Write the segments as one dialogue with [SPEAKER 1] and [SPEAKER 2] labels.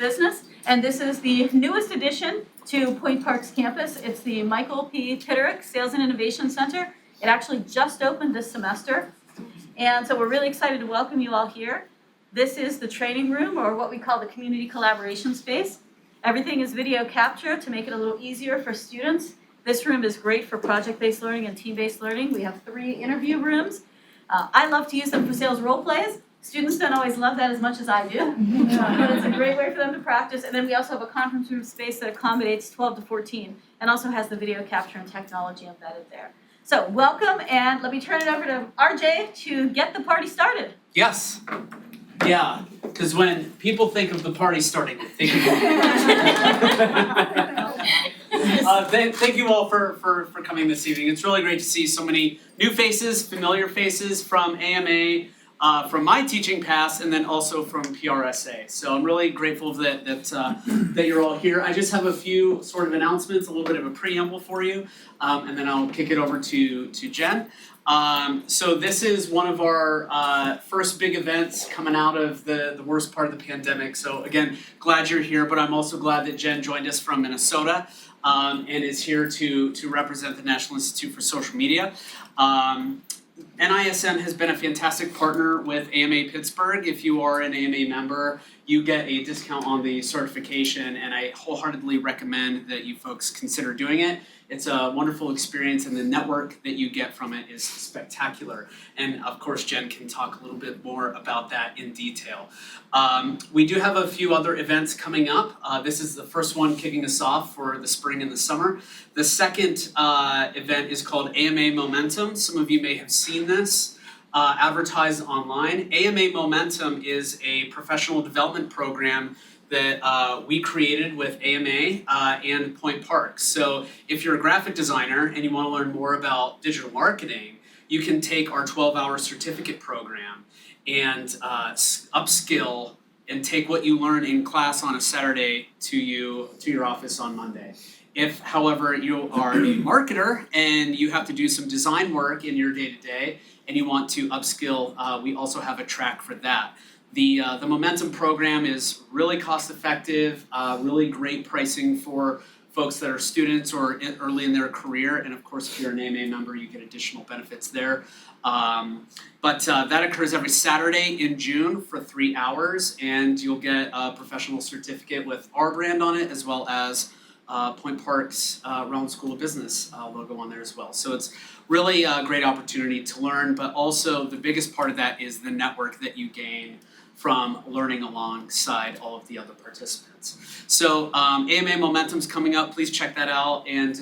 [SPEAKER 1] Business, and this is the newest addition to Point Park's campus. It's the Michael P. Pittsburgh Sales and Innovation Center. It actually just opened this semester, and so we're really excited to welcome you all here. This is the training room, or what we call the community collaboration space. Everything is video capture to make it a little easier for students. This room is great for project-based learning and team-based learning. We have 3 interview rooms. I love to use them for sales role plays. Students don't always love that as much as I do, but it's a great way for them to practice. And then we also have a conference room space that accommodates 12 to 14 and also has the video capture and technology embedded there. So welcome, and let me turn it over to RJ to get the party started.
[SPEAKER 2] Yes. Yeah, because when people think of the party starting, they think of thank you all for coming this evening. It's really great to see so many new faces, familiar faces from AMA, from my teaching past, and then also from PRSA. So I'm really grateful that you're all here. I just have a few sort of announcements, a little bit of a preamble for you, and then I'll kick it over to Jen. So this is one of our first big events coming out of the worst part of the pandemic. So again, glad you're here, but I'm also glad that Jen joined us from Minnesota and is here to represent the National Institute for Social Media. NISM has been a fantastic partner with AMA Pittsburgh. If you are an AMA member, you get a discount on the certification, and I wholeheartedly recommend that you folks consider doing it. It's a wonderful experience, and the network that you get from it is spectacular. And of course, Jen can talk a little bit more about that in detail. We do have a few other events coming up. This is the first one kicking us off for the spring and the summer. The second event is called AMA Momentum. Some of you may have seen this advertised online. AMA Momentum is a professional development program that we created with AMA and Point Park. So if you're a graphic designer and you want to learn more about digital marketing, you can take our 12-hour certificate program and upskill and take what you learn in class on a Saturday to your office on Monday. If, however, you are a marketer and you have to do some design work in your day-to-day and you want to upskill, we also have a track for that. The Momentum program is really cost effective, really great pricing for folks that are students or early in their career, and of course if you're an AMA member you get additional benefits there. But that occurs every Saturday in June for 3 hours, and you'll get a professional certificate with our brand on it as well as Point Park's Round School of Business logo on there as well. So it's really a great opportunity to learn, but also the biggest part of that is the network that you gain from learning alongside all of the other participants. So AMA Momentum's coming up. Please check that out and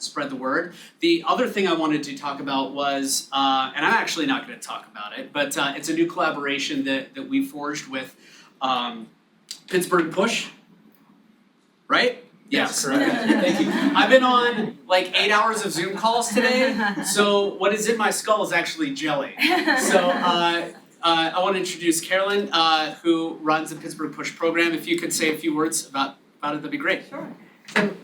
[SPEAKER 2] spread the word. The other thing I wanted to talk about was, and I'm actually not going to talk about it, but it's a new collaboration that we forged with Pittsburgh Push, right? Yes, correct. Thank you. I've been on like 8 hours of Zoom calls today, so what is in my skull is actually jelly. So I want to introduce Carolyn, who runs the Pittsburgh Push program. If you could say a few words about it, that'd be great.
[SPEAKER 3] Sure. So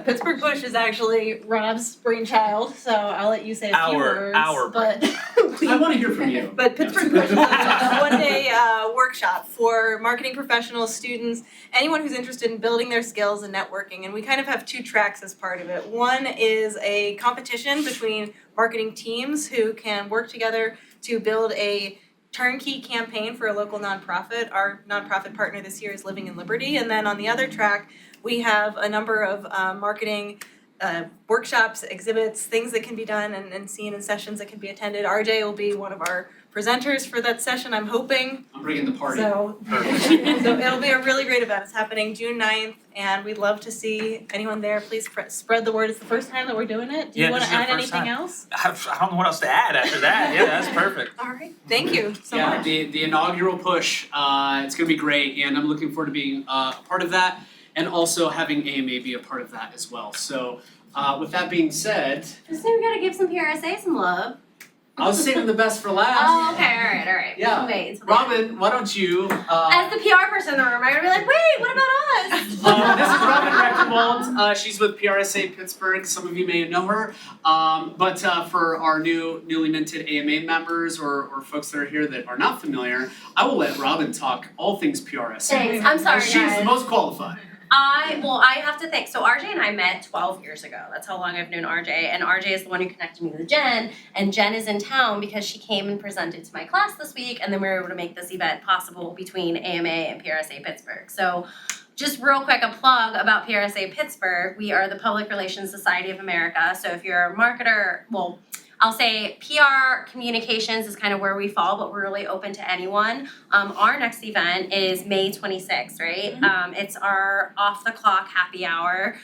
[SPEAKER 3] Pittsburgh Push is actually Rob's brainchild, so I'll let you say a few words. But
[SPEAKER 2] I want to hear from you.
[SPEAKER 3] But Pittsburgh Push is a one-day workshop for marketing professionals, students, anyone who's interested in building their skills and networking. And we kind of have 2 tracks as part of it. One is a competition between marketing teams who can work together to build a turnkey campaign for a local nonprofit. Our nonprofit partner this year is Living in Liberty. And then on the other track, we have a number of marketing workshops, exhibits, things that can be done and seen in sessions that can be attended. RJ will be one of our presenters for that session, I'm hoping.
[SPEAKER 2] I'm bringing the party.
[SPEAKER 3] So it'll be a really great event. It's happening June 9th, and we'd love to see anyone there. Please spread the word. It's the first time that we're doing it. Do you want to add anything else?
[SPEAKER 4] I don't know what else to add after that. Yeah, that's perfect.
[SPEAKER 3] All right. Thank you so
[SPEAKER 2] yeah,
[SPEAKER 3] much.
[SPEAKER 2] The inaugural push, it's going to be great, and I'm looking forward to being a part of that, and also having AMA be a part of that as well. So with that being said,
[SPEAKER 5] Just say we gotta give some PRSA some love.
[SPEAKER 2] I was saving the best for last.
[SPEAKER 5] Oh, okay, alright.
[SPEAKER 2] Yeah.
[SPEAKER 5] Wait.
[SPEAKER 2] Robin, why don't you?
[SPEAKER 5] As the PR person in the room, I'm gonna be like, wait, what about us?
[SPEAKER 2] This is Robin Wald. She's with PSA Pittsburgh. Some of you may know her. But for our newly minted AMA members or folks that are here that are not familiar, I will let Robin talk all things PRSA.
[SPEAKER 5] Thanks. I'm sorry,
[SPEAKER 2] She's
[SPEAKER 5] guys.
[SPEAKER 2] the most qualified.
[SPEAKER 5] I have to think. So RJ and I met 12 years ago. That's how long I've known RJ. And RJ is the one who connected me with Jen. And Jen is in town because she came and presented to my class this week. And then we were able to make this event possible between AMA and PSA Pittsburgh. So just real quick, a plug about PSA Pittsburgh. We are the Public Relations Society of America. So if you're a marketer, well, I'll say PR communications is kind of where we fall, but we're really open to anyone. Our next event is May 26th, right? It's our off the clock happy hour.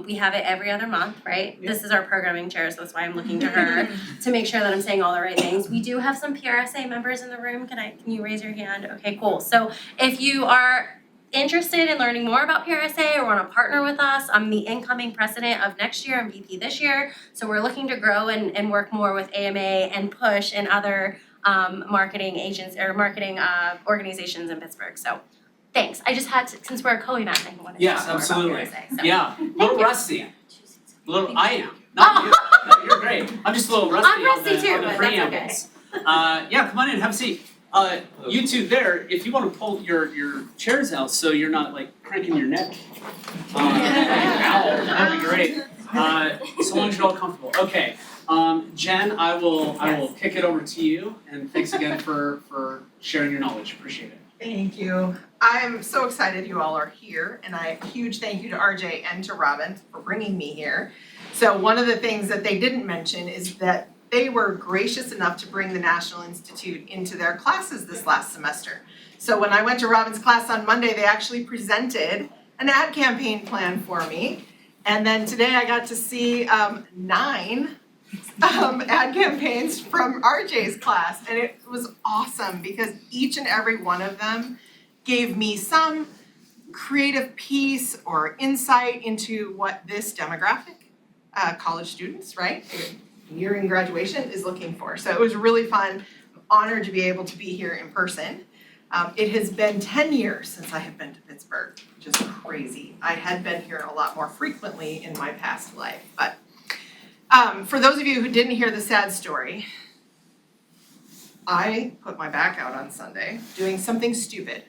[SPEAKER 5] We have it every other month, right? This is our programming chair, so that's why I'm looking to her to make sure that I'm saying all the right things. We do have some PRSA members in the room. Can you raise your hand? Okay, cool. So if you are interested in learning more about PRSA or want to partner with us, I'm the incoming president of next year and VP this year. So we're looking to grow and work more with AMA and Push and other marketing agents or marketing organizations in Pittsburgh. So thanks. I just had to, since we're a co-event, I wanted to
[SPEAKER 2] Yes,
[SPEAKER 5] talk more
[SPEAKER 2] absolutely.
[SPEAKER 5] about PRSA. So.
[SPEAKER 2] Yeah, a little
[SPEAKER 5] you.
[SPEAKER 2] rusty. I am. Not you. No, you're great. I'm just a little rusty,
[SPEAKER 5] I'm rusty
[SPEAKER 2] on
[SPEAKER 5] too,
[SPEAKER 2] the
[SPEAKER 5] but that's
[SPEAKER 2] preambles. Yeah, come on in, have a seat. You two there, if you want to pull your chairs out so you're not like cranking your neck. Ow, that'd be great. So long as you're all comfortable. Okay, Jen, I will kick it over to you, and thanks again for sharing your knowledge. Appreciate it.
[SPEAKER 6] Thank you. I'm so excited you all are here, and a huge thank you to RJ and to Robin for bringing me here. So one of the things that they didn't mention is that they were gracious enough to bring the National Institute into their classes this last semester. So when I went to Robin's class on Monday, they actually presented an ad campaign plan for me. And then today I got to see 9 ad campaigns from RJ's class. And it was awesome because each and every one of them gave me some creative piece or insight into what this demographic, college students, right? Nearing graduation is looking for. So it was really fun. I'm honored to be able to be here in person. It has been 10 years since I have been to Pittsburgh, which is crazy. I had been here a lot more frequently in my past life. But for those of you who didn't hear the sad story, I put my back out on Sunday doing something stupid,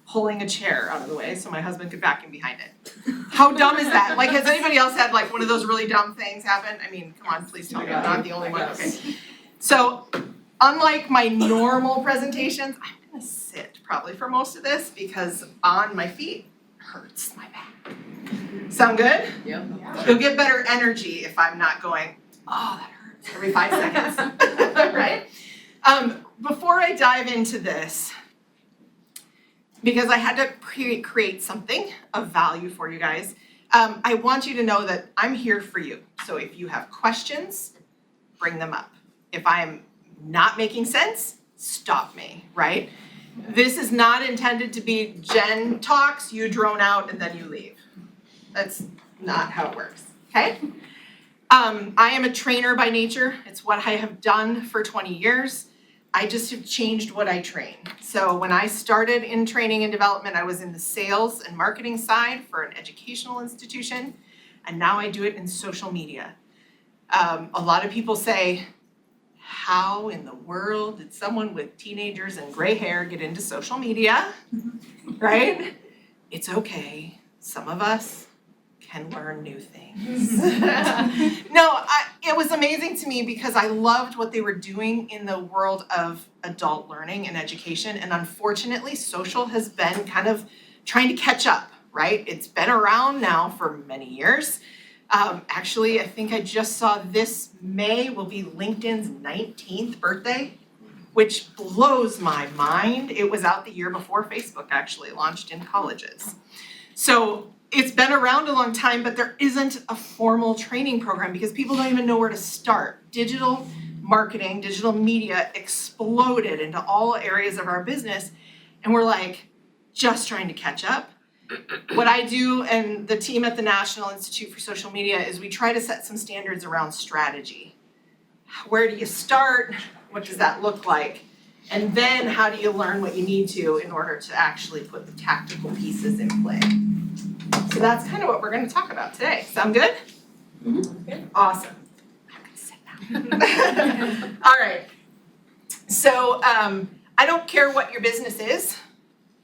[SPEAKER 6] pulling a chair out of the way so my husband could back in behind it. How dumb is that? Like, has anybody else had like one of those really dumb things happen? I mean, come on, please tell me I'm not the only one. Okay. So, unlike my normal presentations, I'm gonna sit probably for most of this because on my feet hurts my back. Sound good?
[SPEAKER 3] Yep.
[SPEAKER 6] You'll get better energy if I'm not going, oh, that hurts every 5 seconds, right? Before I dive into this, because I had to create something of value for you guys, I want you to know that I'm here for you. So if you have questions, bring them up. If I'm not making sense, stop me, right? This is not intended to be Jen talks, you drone out, and then you leave. That's not how it works, okay? I am a trainer by nature. It's what I have done for 20 years. I just have changed what I train. So when I started in training and development, I was in the sales and marketing side for an educational institution, and now I do it in social media. A lot of people say, how in the world did someone with teenagers and gray hair get into social media, right? It's okay. Some of us can learn new things. No, it was amazing to me because I loved what they were doing in the world of adult learning and education. And unfortunately, social has been kind of trying to catch up, right? It's been around now for many years. Actually, I think I just saw this May will be LinkedIn's 19th birthday, which blows my mind. It was out the year before Facebook actually launched in colleges. So it's been around a long time, but there isn't a formal training program because people don't even know where to start. Digital marketing, digital media exploded into all areas of our business, and we're like just trying to catch up. What I do and the team at the National Institute for Social Media is we try to set some standards around strategy. Where do you start? What does that look like? And then how do you learn what you need to in order to actually put the tactical pieces in play? So that's kind of what we're gonna talk about today. Sound good? Good. Awesome. I'm gonna sit down. All right. So I don't care what your business is,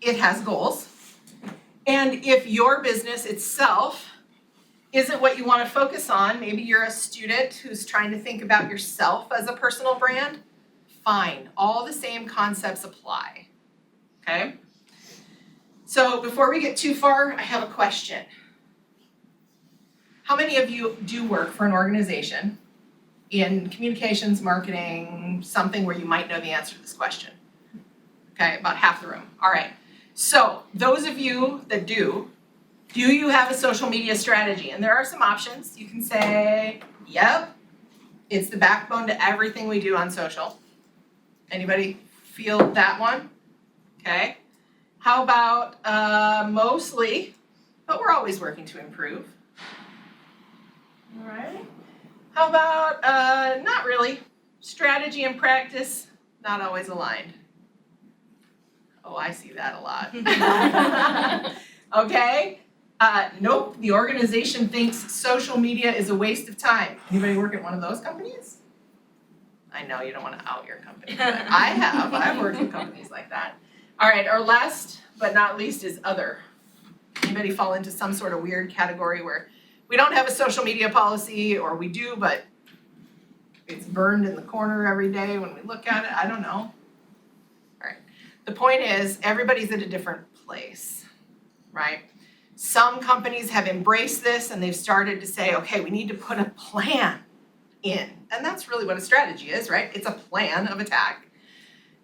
[SPEAKER 6] it has goals. And if your business itself isn't what you want to focus on, maybe you're a student who's trying to think about yourself as a personal brand, fine, all the same concepts apply, okay? So before we get too far, I have a question. How many of you do work for an organization in communications, marketing, something where you might know the answer to this question? Okay, about half the room, all right. So those of you that do you have a social media strategy? And there are some options. You can say, yep, it's the backbone to everything we do on social. Anybody feel that one? Okay. How about mostly, but we're always working to improve. All right. How about not really? Strategy and practice, not always aligned. Oh, I see that a lot. Okay. Nope, the organization thinks social media is a waste of time. Anybody work at one of those companies? I know you don't want to out your company, but I have. I've worked at companies like that. All right, our last but not least is other. Anybody fall into some sort of weird category where we don't have a social media policy, or we do, but it's burned in the corner every day when we look at it? I don't know. All right. The point is, everybody's at a different place, right? Some companies have embraced this and they've started to say, okay, we need to put a plan in. And that's really what a strategy is, right? It's a plan of attack.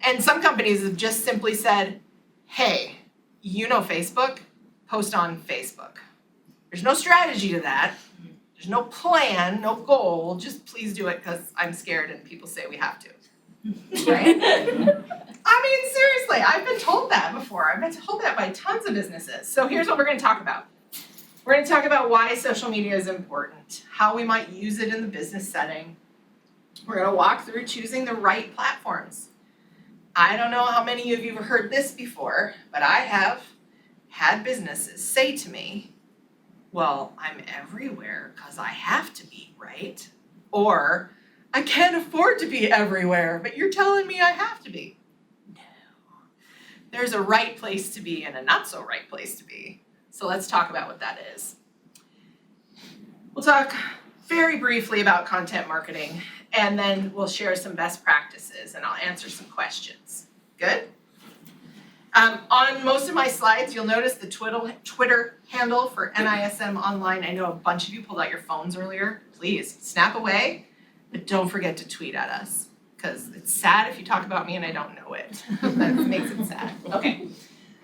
[SPEAKER 6] And some companies have just simply said, hey, you know Facebook, post on Facebook. There's no strategy to that. There's no plan, no goal, just please do it because I'm scared and people say we have to. Right? I mean, seriously, I've been told that before. I've been told that by tons of businesses. So here's what we're going to talk about. We're going to talk about why social media is important, how we might use it in the business setting. We're going to walk through choosing the right platforms. I don't know how many of you have heard this before, but I have had businesses say to me, well, I'm everywhere because I have to be, right? Or, I can't afford to be everywhere, but you're telling me I have to be. No. There's a right place to be and a not so right place to be. So let's talk about what that is. We'll talk very briefly about content marketing, and then we'll share some best practices and I'll answer some questions. Good? On most of my slides, you'll notice the Twitter handle for NISM Online. I know a bunch of you pulled out your phones earlier. Please snap away, but don't forget to tweet at us because it's sad if you talk about me and I don't know it. That makes it sad. Okay,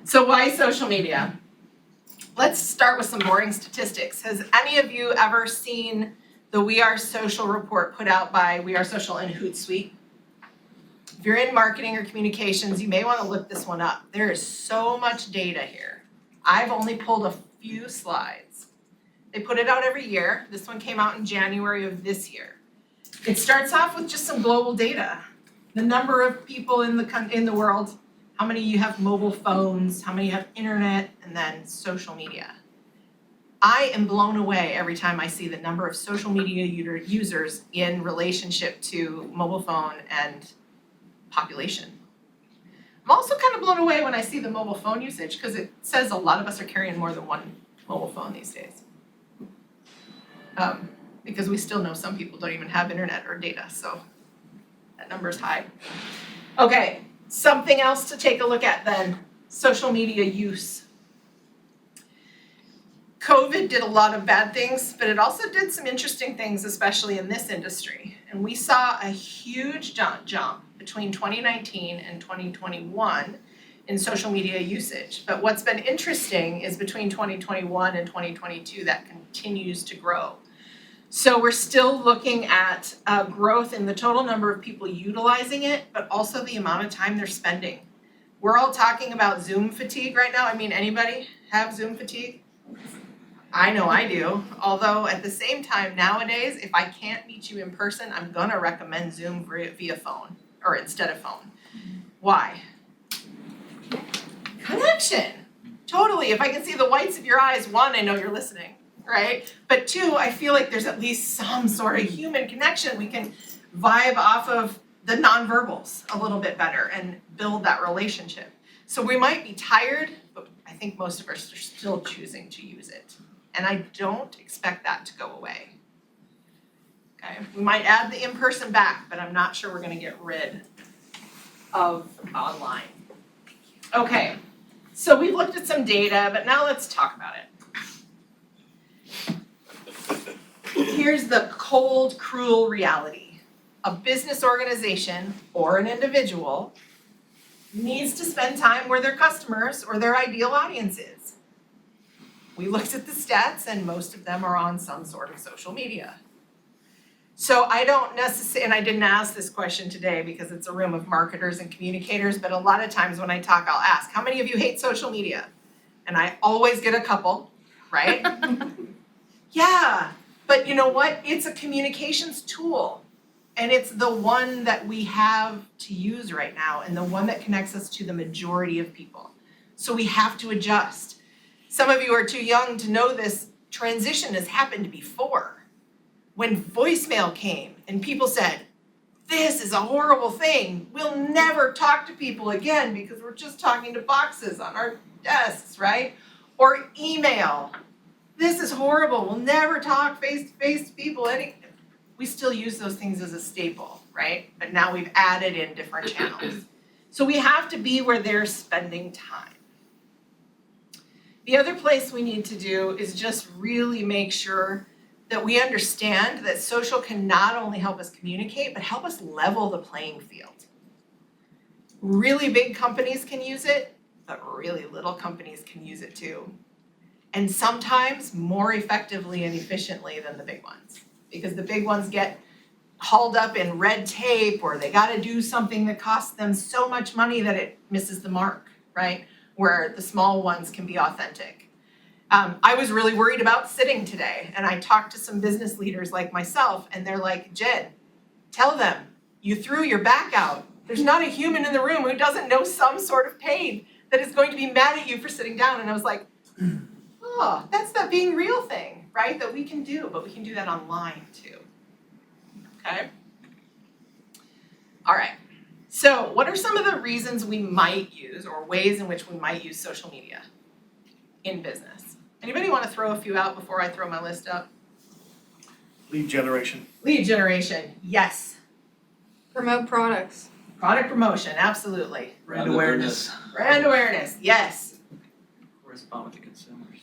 [SPEAKER 6] so why social media? Let's start with some boring statistics. Has any of you ever seen the We Are Social report put out by We Are Social and Hootsuite? If you're in marketing or communications, you may want to look this one up. There is so much data here. I've only pulled a few slides. They put it out every year. This one came out in January of this year. It starts off with just some global data. The number of people in the world, how many you have mobile phones, how many have internet, and then social media. I am blown away every time I see the number of social media users in relationship to mobile phone and population. I'm also kind of blown away when I see the mobile phone usage because it says a lot of us are carrying more than one mobile phone these days. Because we still know some people don't even have internet or data, so that number's high. Okay, something else to take a look at then, social media use. COVID did a lot of bad things, but it also did some interesting things, especially in this industry. And we saw a huge jump between 2019 and 2021 in social media usage. But what's been interesting is between 2021 and 2022, that continues to grow. So we're still looking at growth in the total number of people utilizing it, but also the amount of time they're spending. We're all talking about Zoom fatigue right now. I mean, anybody have Zoom fatigue? I know I do. Although at the same time nowadays, if I can't meet you in person, I'm gonna recommend Zoom via phone or instead of phone. Why? Connection. Totally. If I can see the whites of your eyes, one, I know you're listening, right? But two, I feel like there's at least some sort of human connection. We can vibe off of the nonverbals a little bit better and build that relationship. So we might be tired, but I think most of us are still choosing to use it. And I don't expect that to go away. Okay, we might add the in-person back, but I'm not sure we're gonna get rid of online. Okay, so we've looked at some data, but now let's talk about it. Here's the cold, cruel reality. A business organization or an individual needs to spend time where their customers or their ideal audience is. We looked at the stats and most of them are on some sort of social media. So I don't necessarily, and I didn't ask this question today because it's a room of marketers and communicators, but a lot of times when I talk, I'll ask, how many of you hate social media? And I always get a couple, right? Yeah, but you know what? It's a communications tool. And it's the one that we have to use right now and the one that connects us to the majority of people. So we have to adjust. Some of you are too young to know this transition has happened before. When voicemail came and people said, this is a horrible thing, we'll never talk to people again because we're just talking to boxes on our desks, right? Or email, this is horrible, we'll never talk face-to-face to people. We still use those things as a staple, right? But now we've added in different channels. So we have to be where they're spending time. The other place we need to do is just really make sure that we understand that social can not only help us communicate, but help us level the playing field. Really big companies can use it, but really little companies can use it too. And sometimes more effectively and efficiently than the big ones. Because the big ones get hauled up in red tape or they gotta do something that costs them so much money that it misses the mark, right? Where the small ones can be authentic. I was really worried about sitting today and I talked to some business leaders like myself and they're like, Jen, tell them you threw your back out. There's not a human in the room who doesn't know some sort of pain that is going to be mad at you for sitting down. And I was like, oh, that's that being real thing, right? That we can do, but we can do that online too. Okay? All right. So what are some of the reasons we might use or ways in which we might use social media in business? Anybody want to throw a few out before I throw my list up?
[SPEAKER 7] Lead generation.
[SPEAKER 6] Lead generation, yes.
[SPEAKER 3] Promote products.
[SPEAKER 6] Product promotion, absolutely.
[SPEAKER 7] Brand awareness.
[SPEAKER 6] Brand awareness, yes.
[SPEAKER 7] Correspond with the consumers.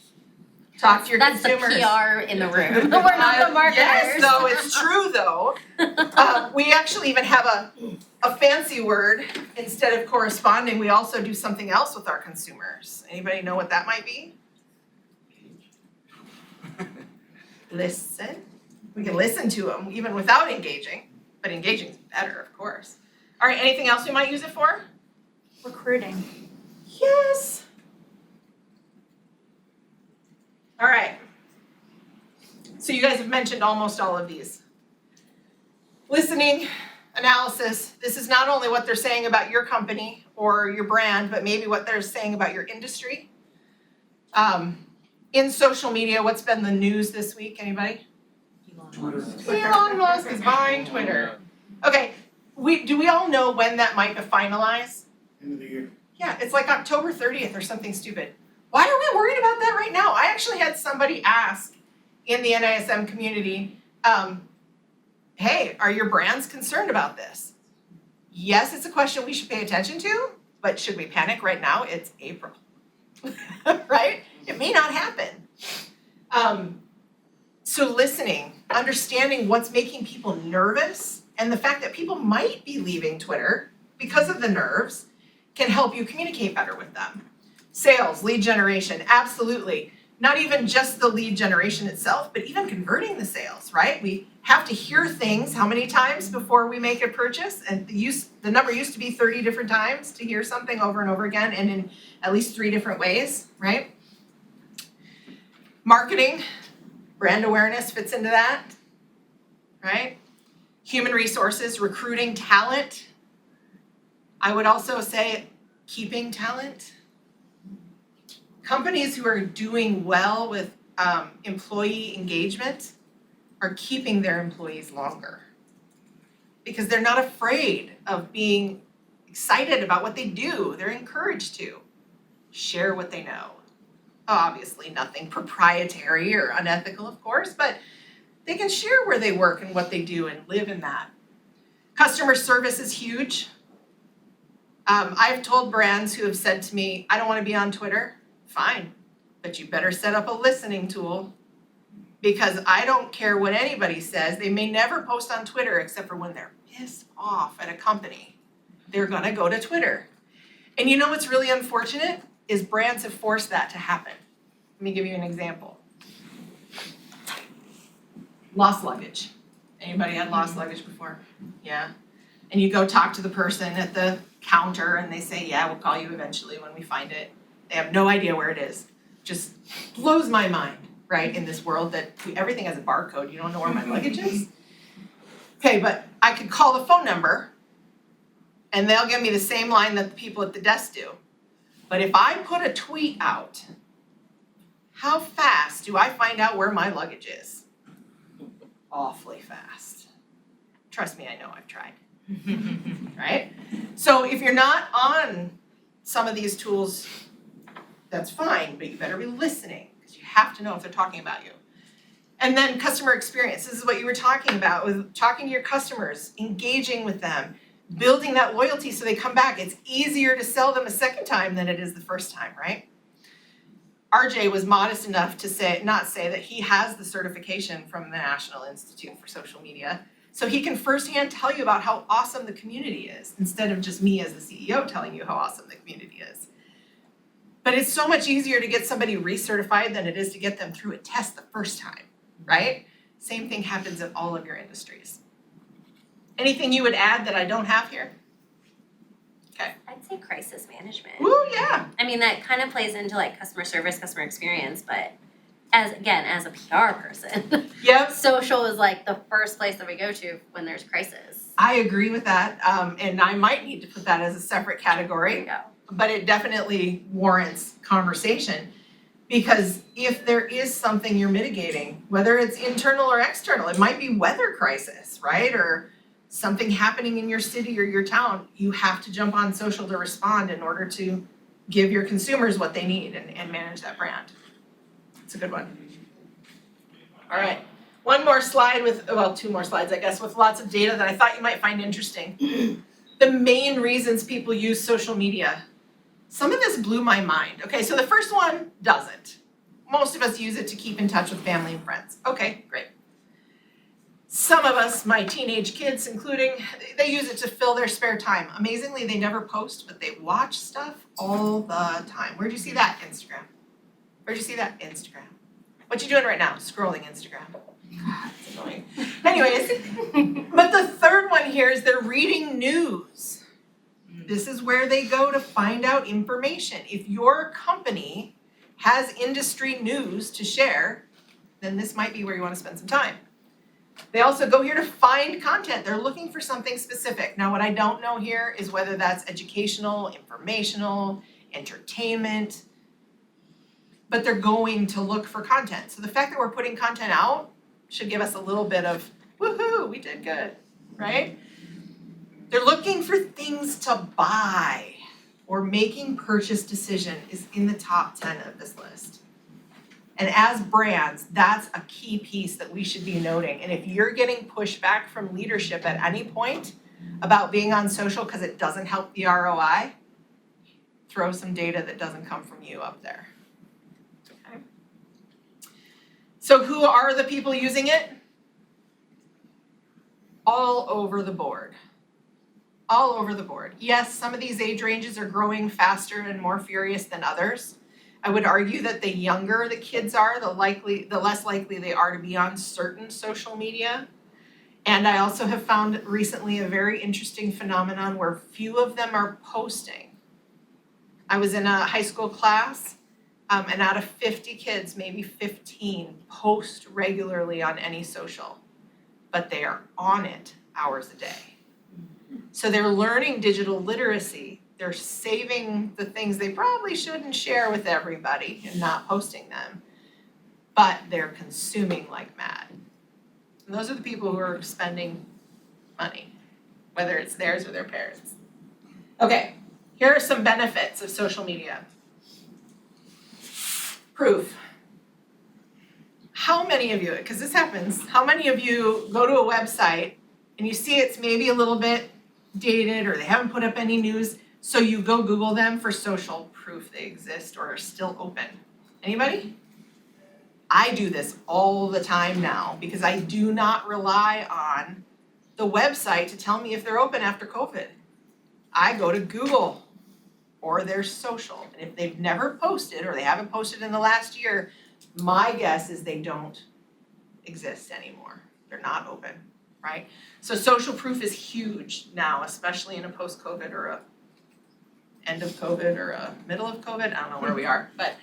[SPEAKER 6] Talk to your
[SPEAKER 5] That's
[SPEAKER 6] consumers.
[SPEAKER 5] the PR in the room. We're not the marketers.
[SPEAKER 6] Yes, though, it's true though. We actually even have a fancy word. Instead of corresponding, we also do something else with our consumers. Anybody know what that might be? Listen. We can listen to them even without engaging, but engaging is better, of course. All right, anything else we might use it for?
[SPEAKER 1] Recruiting.
[SPEAKER 6] Yes. All right. So you guys have mentioned almost all of these. Listening, analysis. This is not only what they're saying about your company or your brand, but maybe what they're saying about your industry. In social media, what's been the news this week? Anybody? Elon Musk is buying Twitter. Okay, do we all know when that might finalize?
[SPEAKER 7] End of the year.
[SPEAKER 6] Yeah, it's like October 30th or something stupid. Why are we worried about that right now? I actually had somebody ask in the NISM community, hey, are your brands concerned about this? Yes, it's a question we should pay attention to, but should we panic right now? It's April, right? It may not happen. So listening, understanding what's making people nervous, and the fact that people might be leaving Twitter because of the nerves can help you communicate better with them. Sales, lead generation, absolutely. Not even just the lead generation itself, but even converting the sales, right? We have to hear things how many times before we make a purchase? And the number used to be 30 different times to hear something over and over again and in at least 3 different ways, right? Marketing, brand awareness fits into that, right? Human resources, recruiting talent. I would also say keeping talent. Companies who are doing well with employee engagement are keeping their employees longer because they're not afraid of being excited about what they do. They're encouraged to share what they know. Obviously, nothing proprietary or unethical, of course, but they can share where they work and what they do and live in that. Customer service is huge. I've told brands who have said to me, I don't want to be on Twitter. Fine, but you better set up a listening tool because I don't care what anybody says. They may never post on Twitter except for when they're pissed off at a company. They're gonna go to Twitter. And you know what's really unfortunate is brands have forced that to happen. Let me give you an example. Lost luggage. Anybody had lost luggage before? Yeah. And you go talk to the person at the counter and they say, yeah, we'll call you eventually when we find it. They have no idea where it is. Just blows my mind, right, in this world that everything has a barcode. You don't know where my luggage is? Okay, but I could call the phone number and they'll give me the same line that the people at the desk do. But if I put a tweet out, how fast do I find out where my luggage is? Awfully fast. Trust me, I know, I've tried. Right? So if you're not on some of these tools, that's fine, but you better be listening because you have to know if they're talking about you. And then customer experience. This is what you were talking about with talking to your customers, engaging with them, building that loyalty so they come back. It's easier to sell them a second time than it is the first time, right? RJ was modest enough to not say that he has the certification from the National Institute for Social Media, so he can firsthand tell you about how awesome the community is, instead of just me as the CEO telling you how awesome the community is. But it's so much easier to get somebody recertified than it is to get them through a test the first time, right? Same thing happens in all of your industries. Anything you would add that I don't have here?
[SPEAKER 5] I'd say crisis management.
[SPEAKER 6] Ooh, yeah.
[SPEAKER 5] I mean, that kind of plays into like customer service, customer experience, but as a PR person,
[SPEAKER 6] Yep.
[SPEAKER 5] social is like the first place that we go to when there's crisis.
[SPEAKER 6] I agree with that, and I might need to put that as a separate
[SPEAKER 5] There you
[SPEAKER 6] category,
[SPEAKER 5] go.
[SPEAKER 6] but it definitely warrants conversation. Because if there is something you're mitigating, whether it's internal or external, it might be weather crisis, right? Or something happening in your city or your town, you have to jump on social to respond in order to give your consumers what they need and manage that brand. It's a good one. All right, one more slide two more slides, I guess, with lots of data that I thought you might find interesting. The main reasons people use social media. Some of this blew my mind. Okay, so the first one doesn't. Most of us use it to keep in touch with family and friends. Okay, great. Some of us, my teenage kids including, they use it to fill their spare time. Amazingly, they never post, but they watch stuff all the time. Where'd you see that? Instagram. Where'd you see that? Instagram. What you doing right now? Scrolling Instagram. God, it's annoying. Anyways, but the third one here is they're reading news. This is where they go to find out information. If your company has industry news to share, then this might be where you want to spend some time. They also go here to find content. They're looking for something specific. Now, what I don't know here is whether that's educational, informational, entertainment, but they're going to look for content. So the fact that we're putting content out should give us a little bit of, woohoo, we did good, right? They're looking for things to buy, or making purchase decision is in the top 10 of this list. And as brands, that's a key piece that we should be noting. And if you're getting pushback from leadership at any point about being on social because it doesn't help the ROI, throw some data that doesn't come from you up there. Okay. So who are the people using it? All over the board. All over the board. Yes, some of these age ranges are growing faster and more furious than others. I would argue that the younger the kids are, the less likely they are to be on certain social media. And I also have found recently a very interesting phenomenon where few of them are posting. I was in a high school class, and out of 50 kids, maybe 15 post regularly on any social, but they are on it hours a day. So they're learning digital literacy. They're saving the things they probably shouldn't share with everybody and not posting them. But they're consuming like mad. And those are the people who are spending money, whether it's theirs or their parents. Okay, here are some benefits of social media. Proof. How many of you, because this happens, how many of you go to a website and you see it's maybe a little bit dated or they haven't put up any news, so you go Google them for social proof they exist or are still open? Anybody? I do this all the time now because I do not rely on the website to tell me if they're open after COVID. I go to Google or their social. And if they've never posted or they haven't posted in the last year, my guess is they don't exist anymore. They're not open, right? So social proof is huge now, especially in a post-COVID or a end of COVID or a middle of COVID. I don't know where we are, but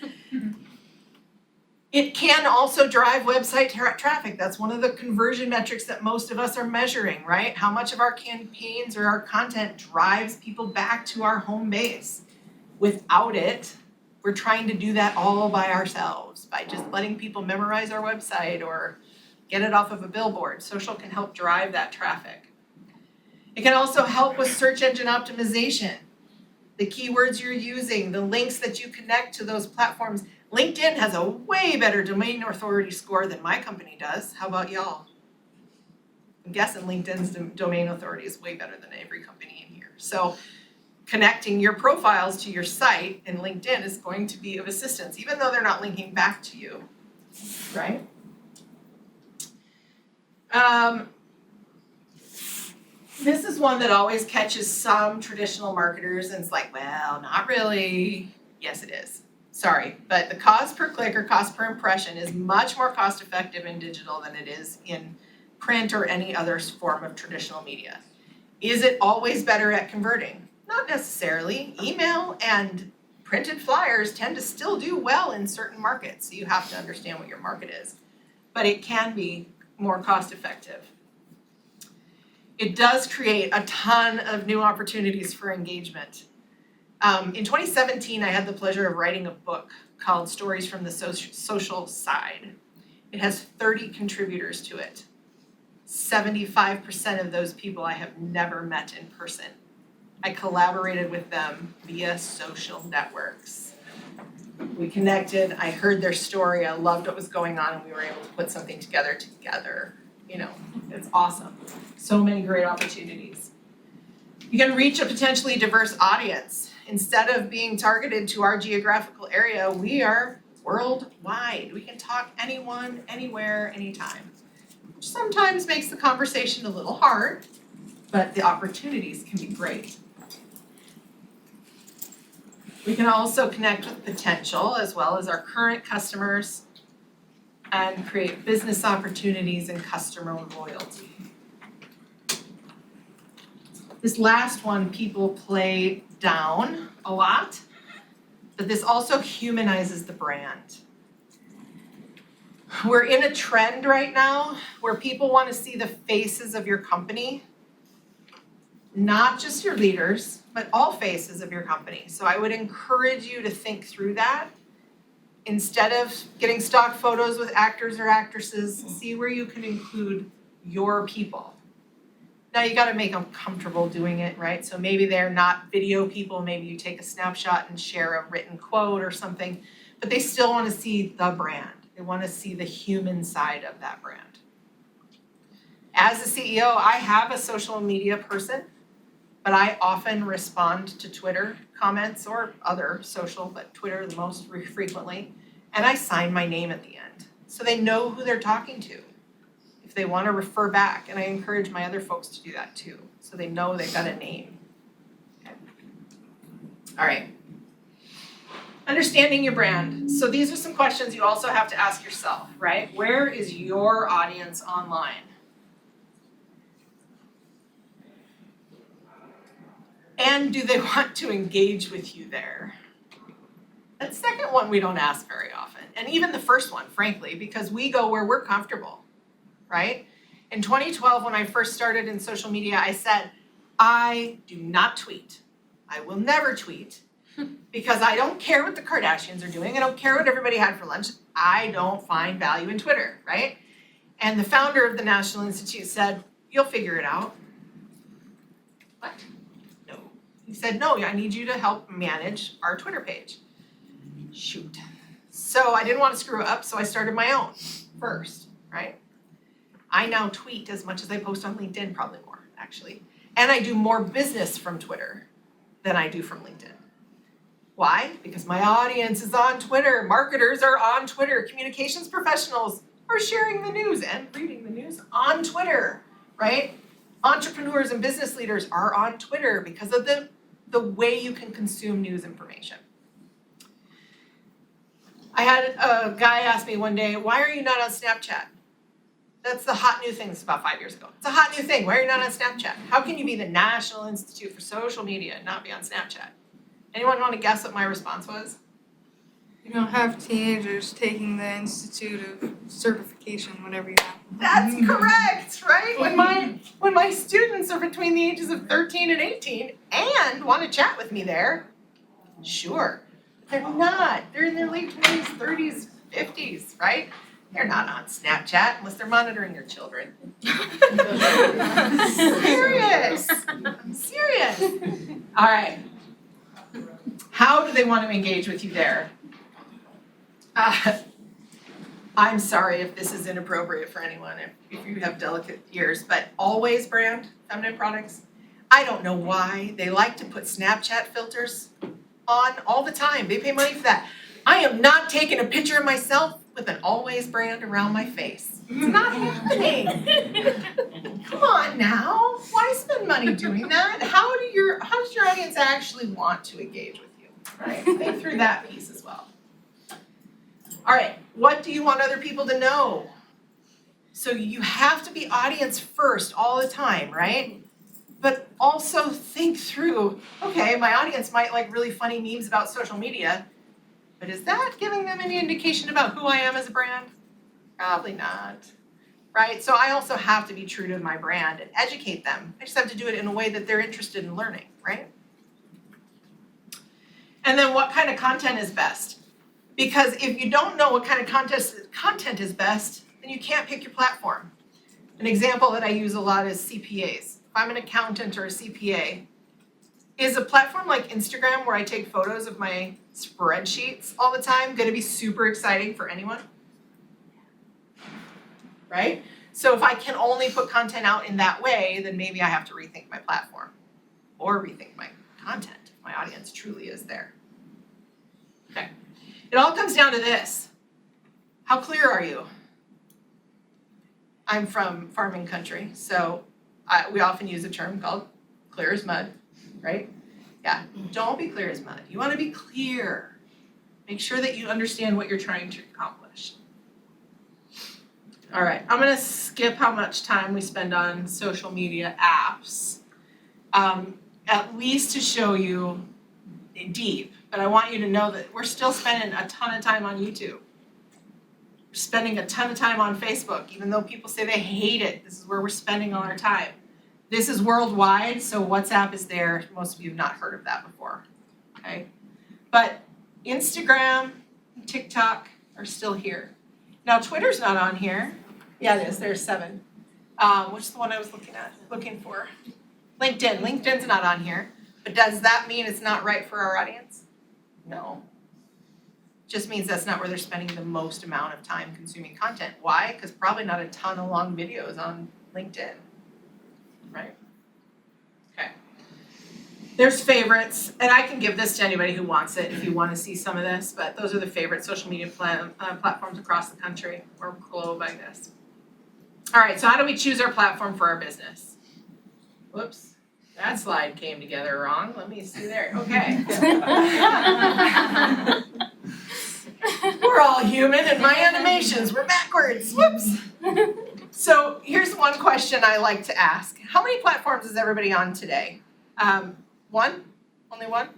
[SPEAKER 6] it can also drive website traffic. That's one of the conversion metrics that most of us are measuring, right? How much of our campaigns or our content drives people back to our home base. Without it, we're trying to do that all by ourselves, by just letting people memorize our website or get it off of a billboard. Social can help drive that traffic. It can also help with search engine optimization. The keywords you're using, the links that you connect to those platforms. LinkedIn has a way better domain authority score than my company does. How about y'all? I'm guessing LinkedIn's domain authority is way better than every company in here. So connecting your profiles to your site in LinkedIn is going to be of assistance, even though they're not linking back to you, right? This is one that always catches some traditional marketers and it's like, well, not really. Yes, it is. Sorry, but the cost per click or cost per impression is much more cost effective in digital than it is in print or any other form of traditional media. Is it always better at converting? Not necessarily. Email and printed flyers tend to still do well in certain markets, so you have to understand what your market is. But it can be more cost effective. It does create a ton of new opportunities for engagement. In 2017, I had the pleasure of writing a book called Stories from the Social Side. It has 30 contributors to it. 75% of those people I have never met in person. I collaborated with them via social networks. We connected, I heard their story, I loved what was going on, and we were able to put something together. You know, it's awesome. So many great opportunities. You can reach a potentially diverse audience. Instead of being targeted to our geographical area, we are worldwide. We can talk anyone, anywhere, anytime. Which sometimes makes the conversation a little hard, but the opportunities can be great. We can also connect with potential as well as our current customers and create business opportunities and customer loyalty. This last one people play down a lot, but this also humanizes the brand. We're in a trend right now where people want to see the faces of your company, not just your leaders, but all faces of your company. So I would encourage you to think through that. Instead of getting stock photos with actors or actresses, see where you can include your people. Now you gotta make them comfortable doing it, right? So maybe they're not video people, maybe you take a snapshot and share a written quote or something, but they still wanna see the brand. They wanna see the human side of that brand. As a CEO, I have a social media person, but I often respond to Twitter comments or other social, but Twitter the most frequently, and I sign my name at the end. So they know who they're talking to. If they want to refer back, and I encourage my other folks to do that too, so they know they've got a name. Okay. All right. Understanding your brand. So these are some questions you also have to ask yourself, right? Where is your audience online? And do they want to engage with you there? That second one we don't ask very often, and even the first one, frankly, because we go where we're comfortable, right? In 2012, when I first started in social media, I said, I do not tweet. I will never tweet because I don't care what the Kardashians are doing. I don't care what everybody had for lunch. I don't find value in Twitter, right? And the founder of the National Institute said, you'll figure it out. What? No. He said, no, I need you to help manage our Twitter page. Shoot. So I didn't want to screw up, so I started my own first, right? I now tweet as much as I post on LinkedIn, probably more, actually. And I do more business from Twitter than I do from LinkedIn. Why? Because my audience is on Twitter. Marketers are on Twitter. Communications professionals are sharing the news and reading the news on Twitter, right? Entrepreneurs and business leaders are on Twitter because of the way you can consume news information. I had a guy ask me one day, why are you not on Snapchat? That's the hot new thing. This is about 5 years ago. It's a hot new thing. Why are you not on Snapchat? How can you be the National Institute for Social Media and not be on Snapchat? Anyone want to guess what my response was?
[SPEAKER 8] You don't have teenagers taking the Institute of Certification, whatever you have.
[SPEAKER 6] That's correct, right? When my students are between the ages of 13 and 18 and want to chat with me there, sure. They're not. They're in their late 20s, 30s, 50s, right? They're not on Snapchat unless they're monitoring your children. I'm serious. I'm serious. All right. How do they want to engage with you there? I'm sorry if this is inappropriate for anyone, if you have delicate ears, but Always brand feminine products, I don't know why they like to put Snapchat filters on all the time. They pay money for that. I am not taking a picture of myself with an Always brand around my face. It's not happening. Come on now. Why spend money doing that? How does your audience actually want to engage with you? Right? Think through that piece as well. All right, what do you want other people to know? So you have to be audience first all the time, right? But also think through, okay, my audience might like really funny memes about social media, but is that giving them any indication about who I am as a brand? Probably not, right? So I also have to be true to my brand and educate them. I just have to do it in a way that they're interested in learning, right? And then what kind of content is best? Because if you don't know what kind of content is best, then you can't pick your platform. An example that I use a lot is CPAs. If I'm an accountant or a CPA, is a platform like Instagram where I take photos of my spreadsheets all the time going to be super exciting for anyone? Right? So if I can only put content out in that way, then maybe I have to rethink my platform or rethink my content if my audience truly is there. Okay. It all comes down to this. How clear are you? I'm from farming country, so we often use a term called clear as mud, right? Yeah, don't be clear as mud. You want to be clear. Make sure that you understand what you're trying to accomplish. All right, I'm going to skip how much time we spend on social media apps, at least to show you deep. But I want you to know that we're still spending a ton of time on YouTube. We're spending a ton of time on Facebook, even though people say they hate it. This is where we're spending all our time. This is worldwide, so WhatsApp is there. Most of you have not heard of that before, okay? But Instagram and TikTok are still here. Now Twitter's not on here. Yeah, it is. There's 7. Which is the one I was looking for? LinkedIn. LinkedIn's not on here. But does that mean it's not right for our audience? No. Just means that's not where they're spending the most amount of time consuming content. Why? Because probably not a ton of long videos on LinkedIn, right? Okay. There's favorites, and I can give this to anybody who wants it if you want to see some of this, but those are the favorite social media platforms across the country, or globe, I guess. All right, so how do we choose our platform for our business? Whoops. That slide came together wrong. Let me see there. Okay. We're all human and my animations were backwards. Whoops. So here's one question I like to ask. How many platforms is everybody on today? 1? Only 1?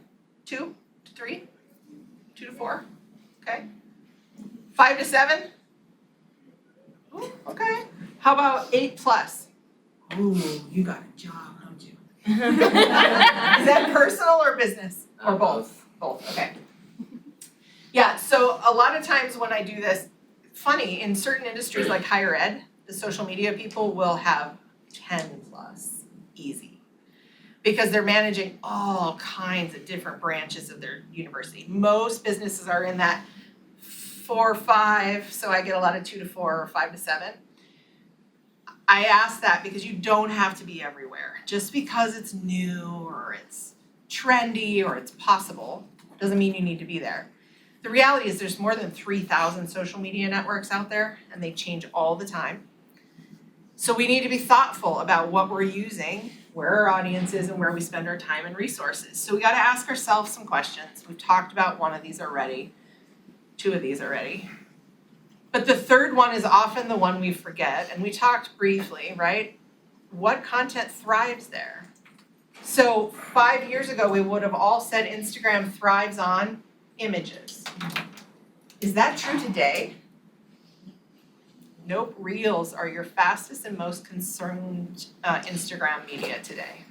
[SPEAKER 6] 2 to 3? 2 to 4? Okay. 5 to 7? Ooh, okay. How about 8 plus? Ooh, you got a job, don't you? Is that personal or business? Or both? Both, okay. Yeah, so a lot of times when I do this, funny, in certain industries like higher ed, the social media people will have 10 plus, easy. Because they're managing all kinds of different branches of their university. Most businesses are in that 4 or 5, so I get a lot of 2 to 4 or 5 to 7. I ask that because you don't have to be everywhere. Just because it's new or it's trendy or it's possible, doesn't mean you need to be there. The reality is there's more than 3,000 social media networks out there and they change all the time. So we need to be thoughtful about what we're using, where our audience is, and where we spend our time and resources. So we gotta ask ourselves some questions. We've talked about one of these already, 2 of these already. But the third one is often the one we forget, and we talked briefly, right? What content thrives there? So 5 years ago, we would have all said Instagram thrives on images. Is that true today? Nope, Reels are your fastest and most consumed Instagram media today.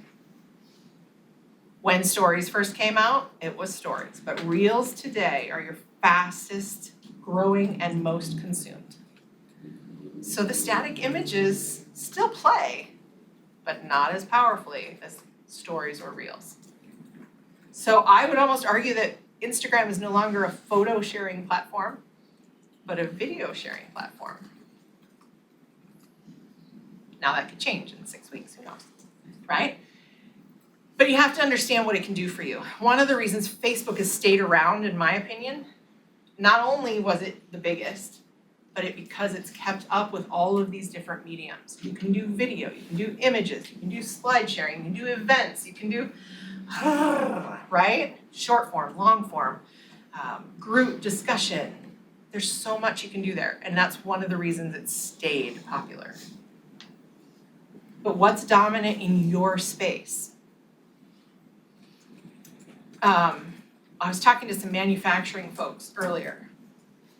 [SPEAKER 6] When Stories first came out, it was Stories, but Reels today are your fastest growing and most consumed. So the static images still play, but not as powerfully as Stories or Reels. So I would almost argue that Instagram is no longer a photo sharing platform, but a video sharing platform. Now that could change in 6 weeks, who knows, right? But you have to understand what it can do for you. One of the reasons Facebook has stayed around, in my opinion, not only was it the biggest, but because it's kept up with all of these different mediums. You can do video, you can do images, you can do slide sharing, you can do events, you can do, right? Short form, long form, group discussion. There's so much you can do there, and that's one of the reasons it stayed popular. But what's dominant in your space? I was talking to some manufacturing folks earlier.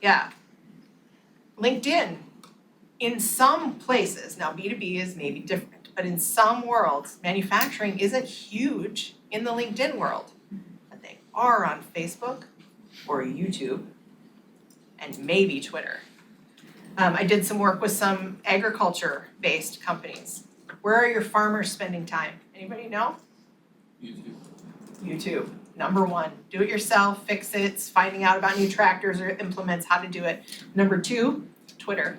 [SPEAKER 6] Yeah. LinkedIn, in some places, now B2B is maybe different, but in some worlds, manufacturing isn't huge in the LinkedIn world, but they are on Facebook or YouTube and maybe Twitter. I did some work with some agriculture-based companies. Where are your farmers spending time? Anybody know? YouTube. Number 1, do it yourself, fix it, finding out about new tractors or implements, how to do it. Number 2, Twitter.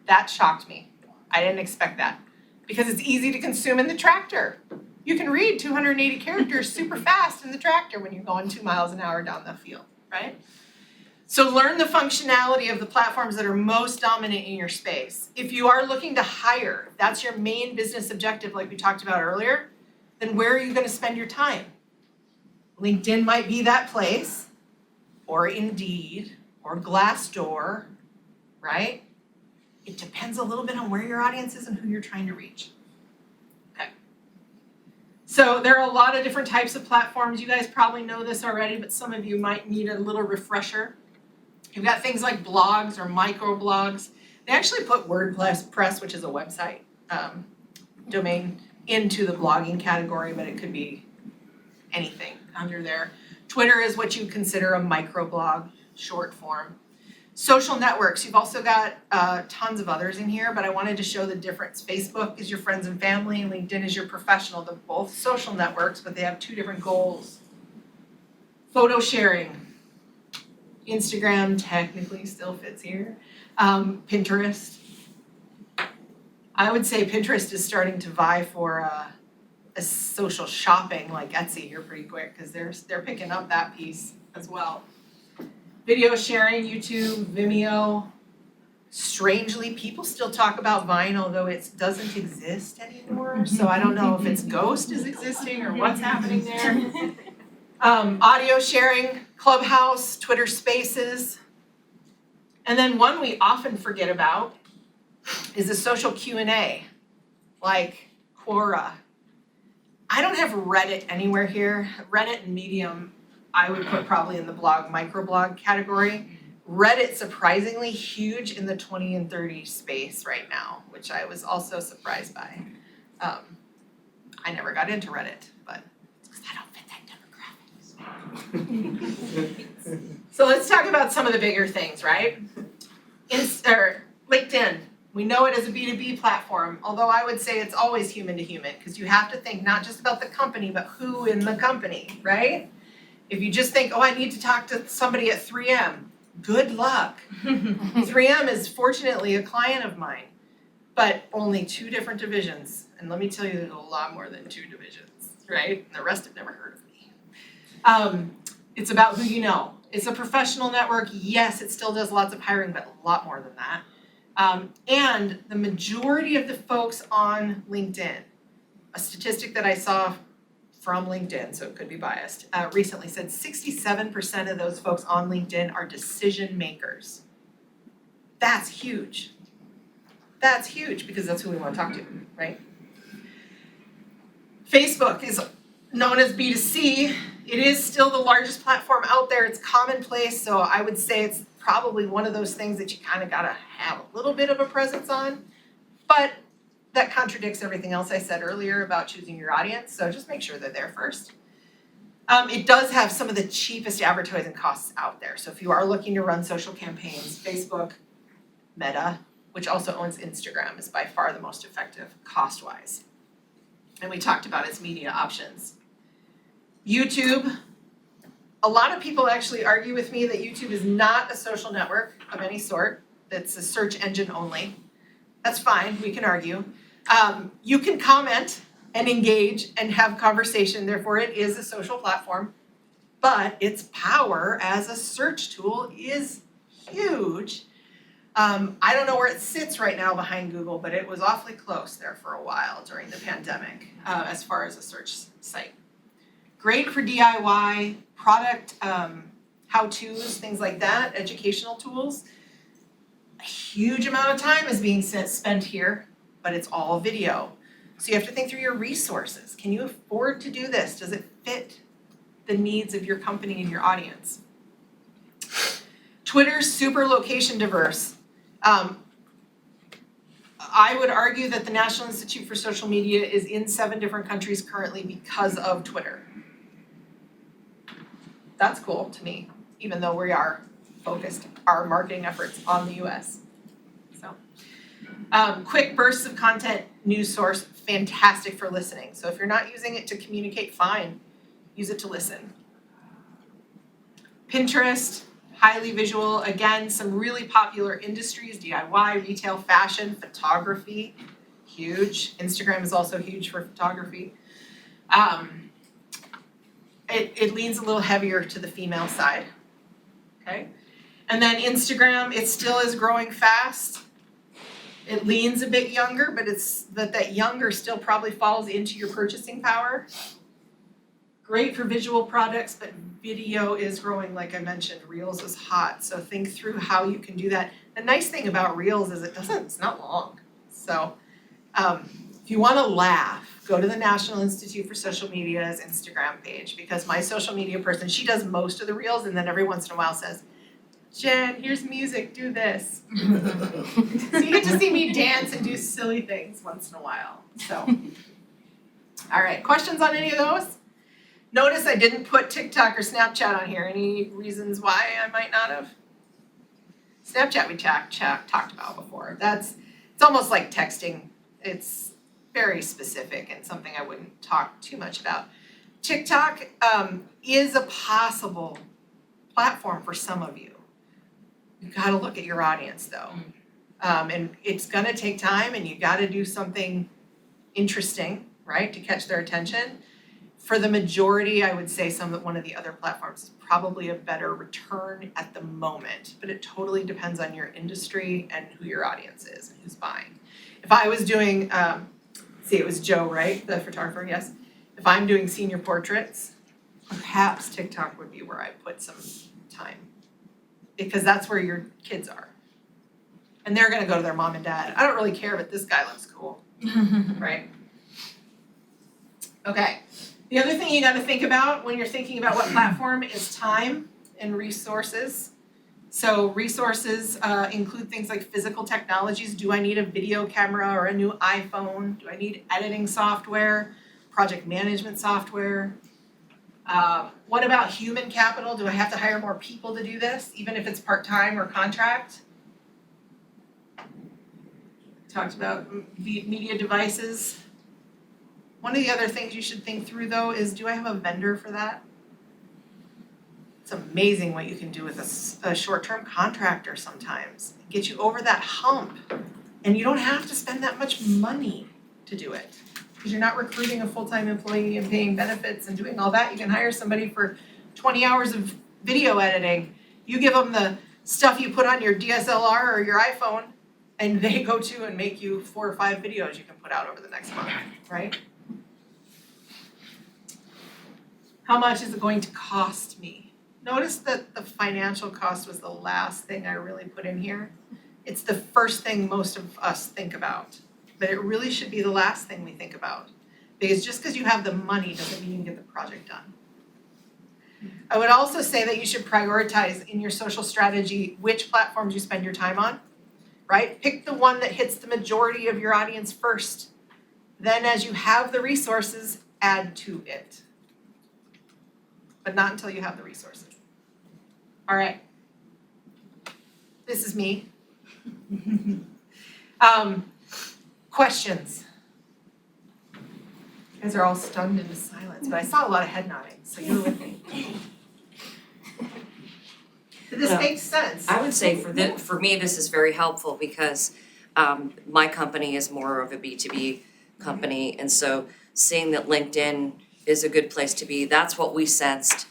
[SPEAKER 6] That shocked me. I didn't expect that because it's easy to consume in the tractor. You can read 280 characters super fast in the tractor when you're going 2 miles an hour down the field, right? So learn the functionality of the platforms that are most dominant in your space. If you are looking to hire, if that's your main business objective like we talked about earlier, then where are you going to spend your time? LinkedIn might be that place, or Indeed, or Glassdoor, right? It depends a little bit on where your audience is and who you're trying to reach. Okay. So there are a lot of different types of platforms. You guys probably know this already, but some of you might need a little refresher. You've got things like blogs or microblogs. They actually put WordPress, which is a website domain, into the blogging category, but it could be anything under there. Twitter is what you consider a microblog, short form. Social networks, you've also got tons of others in here, but I wanted to show the difference. Facebook is your friends and family, and LinkedIn is your professional. They're both social networks, but they have 2 different goals. Photo sharing. Instagram technically still fits here. Pinterest. I would say Pinterest is starting to vie for a social shopping like Etsy here pretty quick because they're picking up that piece as well. Video sharing, YouTube, Vimeo. Strangely, people still talk about Vine, although it doesn't exist anymore. So I don't know if it's Ghost is existing or what's happening there. Audio sharing, Clubhouse, Twitter Spaces. And then one we often forget about is a social Q&A, like Quora. I don't have Reddit anywhere here. Reddit and Medium, I would put probably in the blog, microblog category. Reddit surprisingly huge in the 20 and 30 space right now, which I was also surprised by. I never got into Reddit, but it's because I don't fit that demographics. So let's talk about some of the bigger things, right? LinkedIn, we know it as a B2B platform, although I would say it's always human to human, because you have to think not just about the company, but who in the company, right? If you just think, oh, I need to talk to somebody at 3M, good luck. 3M is fortunately a client of mine, but only 2 different divisions. And let me tell you, there's a lot more than 2 divisions, right? And the rest have never heard of me. It's about who you know. It's a professional network. Yes, it still does lots of hiring, but a lot more than that. And the majority of the folks on LinkedIn, a statistic that I saw from LinkedIn, so it could be biased, recently said 67% of those folks on LinkedIn are decision makers. That's huge. That's huge because that's who we want to talk to, right? Facebook is known as B2C. It is still the largest platform out there. It's commonplace, so I would say it's probably one of those things that you kind of gotta have a little bit of a presence on. But that contradicts everything else I said earlier about choosing your audience, so just make sure they're there first. It does have some of the cheapest advertising costs out there. So if you are looking to run social campaigns, Facebook, Meta, which also owns Instagram, is by far the most effective cost-wise. And we talked about its media options. YouTube, a lot of people actually argue with me that YouTube is not a social network of any sort, that's a search engine only. That's fine, we can argue. You can comment and engage and have conversation, therefore it is a social platform, but its power as a search tool is huge. I don't know where it sits right now behind Google, but it was awfully close there for a while during the pandemic, as far as a search site. Great for DIY, product how-tos, things like that, educational tools. A huge amount of time is being spent here, but it's all video. So you have to think through your resources. Can you afford to do this? Does it fit the needs of your company and your audience? Twitter's super location diverse. I would argue that the National Institute for Social Media is in 7 different countries currently because of Twitter. That's cool to me, even though we are focused our marketing efforts on the US. So, quick bursts of content, news source, fantastic for listening. So if you're not using it to communicate, fine, use it to listen. Pinterest, highly visual, again, some really popular industries, DIY, retail, fashion, photography, huge. Instagram is also huge for photography. It leans a little heavier to the female side, okay? And then Instagram, it still is growing fast. It leans a bit younger, but that younger still probably falls into your purchasing power. Great for visual products, but video is growing, like I mentioned. Reels is hot, so think through how you can do that. The nice thing about Reels is it's not long. So if you wanna laugh, go to the National Institute for Social Media's Instagram page, because my social media person, she does most of the Reels, and then every once in a while says, Jen, here's music, do this. So you get to see me dance and do silly things once in a while, so. All right, questions on any of those? Notice I didn't put TikTok or Snapchat on here. Any reasons why I might not have? Snapchat we talked about before. It's almost like texting. It's very specific and something I wouldn't talk too much about. TikTok is a possible platform for some of you. You gotta look at your audience though. And it's gonna take time, and you gotta do something interesting, right, to catch their attention. For the majority, I would say one of the other platforms is probably a better return at the moment, but it totally depends on your industry and who your audience is and who's buying. If I was doing, it was Joe, right, the photographer, yes. If I'm doing senior portraits, perhaps TikTok would be where I put some time, because that's where your kids are. And they're gonna go to their mom and dad. I don't really care, but this guy looks cool, right? Okay. The other thing you gotta think about when you're thinking about what platform is time and resources. So resources include things like physical technologies. Do I need a video camera or a new iPhone? Do I need editing software? project management software? What about human capital? Do I have to hire more people to do this, even if it's part-time or contract? Talked about media devices. One of the other things you should think through though is, do I have a vendor for that? It's amazing what you can do with a short-term contractor sometimes. Get you over that hump. And you don't have to spend that much money to do it. Because you're not recruiting a full-time employee and paying benefits and doing all that. You can hire somebody for 20 hours of video editing. You give them the stuff you put on your DSLR or your iPhone, and they go to and make you 4 or 5 videos you can put out over the next month, right? How much is it going to cost me? Notice that the financial cost was the last thing I really put in here. It's the first thing most of us think about, but it really should be the last thing we think about. Because just because you have the money doesn't mean you can get the project done. I would also say that you should prioritize in your social strategy which platforms you spend your time on, right? Pick the one that hits the majority of your audience first. Then as you have the resources, add to it. But not until you have the resources. All right. This is me. Questions? You guys are all stunned into silence, but I saw a lot of head nodding, so you were with me. Did this make sense?
[SPEAKER 9] I would say for me, this is very helpful because my company is more of a B2B company, and so seeing that LinkedIn is a good place to be, that's what we sensed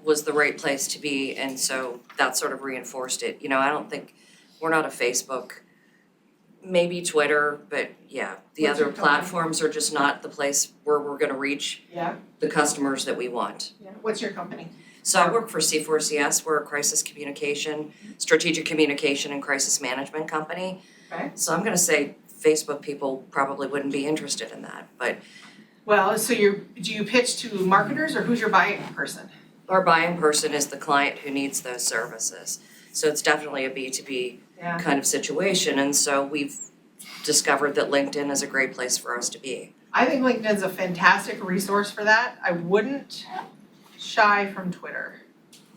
[SPEAKER 9] was the right place to be, and so that sort of reinforced it. You know, I don't think, we're not a Facebook, maybe Twitter, but yeah, the
[SPEAKER 6] What's
[SPEAKER 9] other
[SPEAKER 6] your company?
[SPEAKER 9] platforms are just not the place where we're gonna reach
[SPEAKER 6] Yeah.
[SPEAKER 9] the customers that we want.
[SPEAKER 6] Yeah. What's your company?
[SPEAKER 9] So I work for C4CS, we're a crisis communication, strategic communication and crisis management company.
[SPEAKER 6] Okay.
[SPEAKER 9] So I'm gonna say Facebook people probably wouldn't be interested in that, but
[SPEAKER 6] Well, so do you pitch to marketers or who's your buying person?
[SPEAKER 9] our buying person is the client who needs those services. So it's definitely a B2B
[SPEAKER 6] Yeah.
[SPEAKER 9] kind of situation, and so we've discovered that LinkedIn is a great place for us to be.
[SPEAKER 6] I think LinkedIn's a fantastic resource for that. I wouldn't shy from Twitter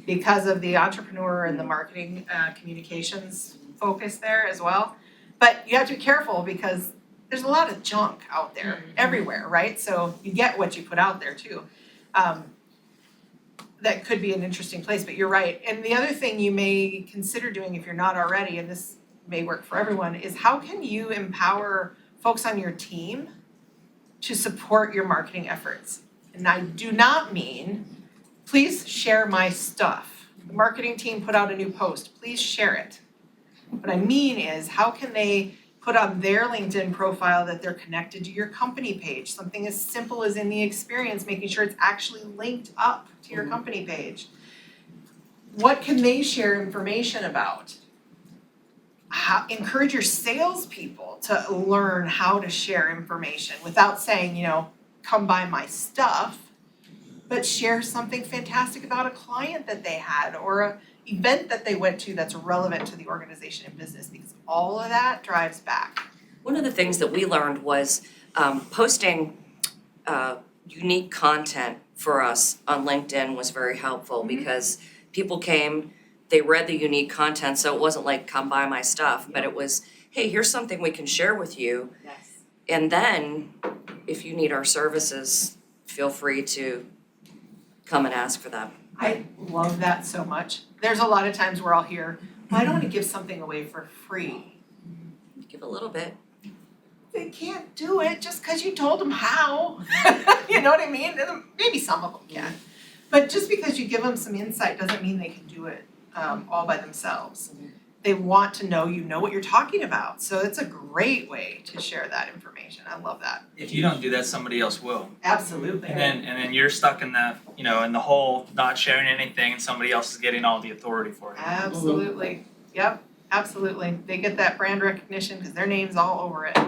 [SPEAKER 6] because of the entrepreneur and the marketing communications focus there as well. But you have to be careful because there's a lot of junk out there everywhere, right? So you get what you put out there too. That could be an interesting place, but you're right. And the other thing you may consider doing if you're not already, and this may work for everyone, is how can you empower folks on your team to support your marketing efforts? And I do not mean, please share my stuff. The marketing team put out a new post, please share it. What I mean is, how can they put on their LinkedIn profile that they're connected to your company page? Something as simple as in the experience, making sure it's actually linked up to your company page. What can they share information about? Encourage your salespeople to learn how to share information without saying, come buy my stuff, but share something fantastic about a client that they had or an event that they went to that's relevant to the organization and business, because all of that drives back.
[SPEAKER 9] One of the things that we learned was posting unique content for us on LinkedIn was very helpful because people came, they read the unique content, so it wasn't like, come buy my stuff, but it was, hey, here's something we can share with you.
[SPEAKER 6] Yes.
[SPEAKER 9] And then, if you need our services, feel free to come and ask for them.
[SPEAKER 6] I love that so much. There's a lot of times where I'll hear, well, I don't want to give something away for free.
[SPEAKER 9] Give a little bit.
[SPEAKER 6] They can't do it just because you told them how. You know what I mean? And maybe some of them can. But just because you give them some insight doesn't mean they can do it all by themselves. They want to know you know what you're talking about. So it's a great way to share that information. I love that.
[SPEAKER 4] If you don't do that, somebody else will.
[SPEAKER 6] Absolutely.
[SPEAKER 4] And then you're stuck in the, in the whole not sharing anything and somebody else is getting all the authority for it.
[SPEAKER 6] Absolutely. Yep, absolutely. They get that brand recognition because their name's all over it.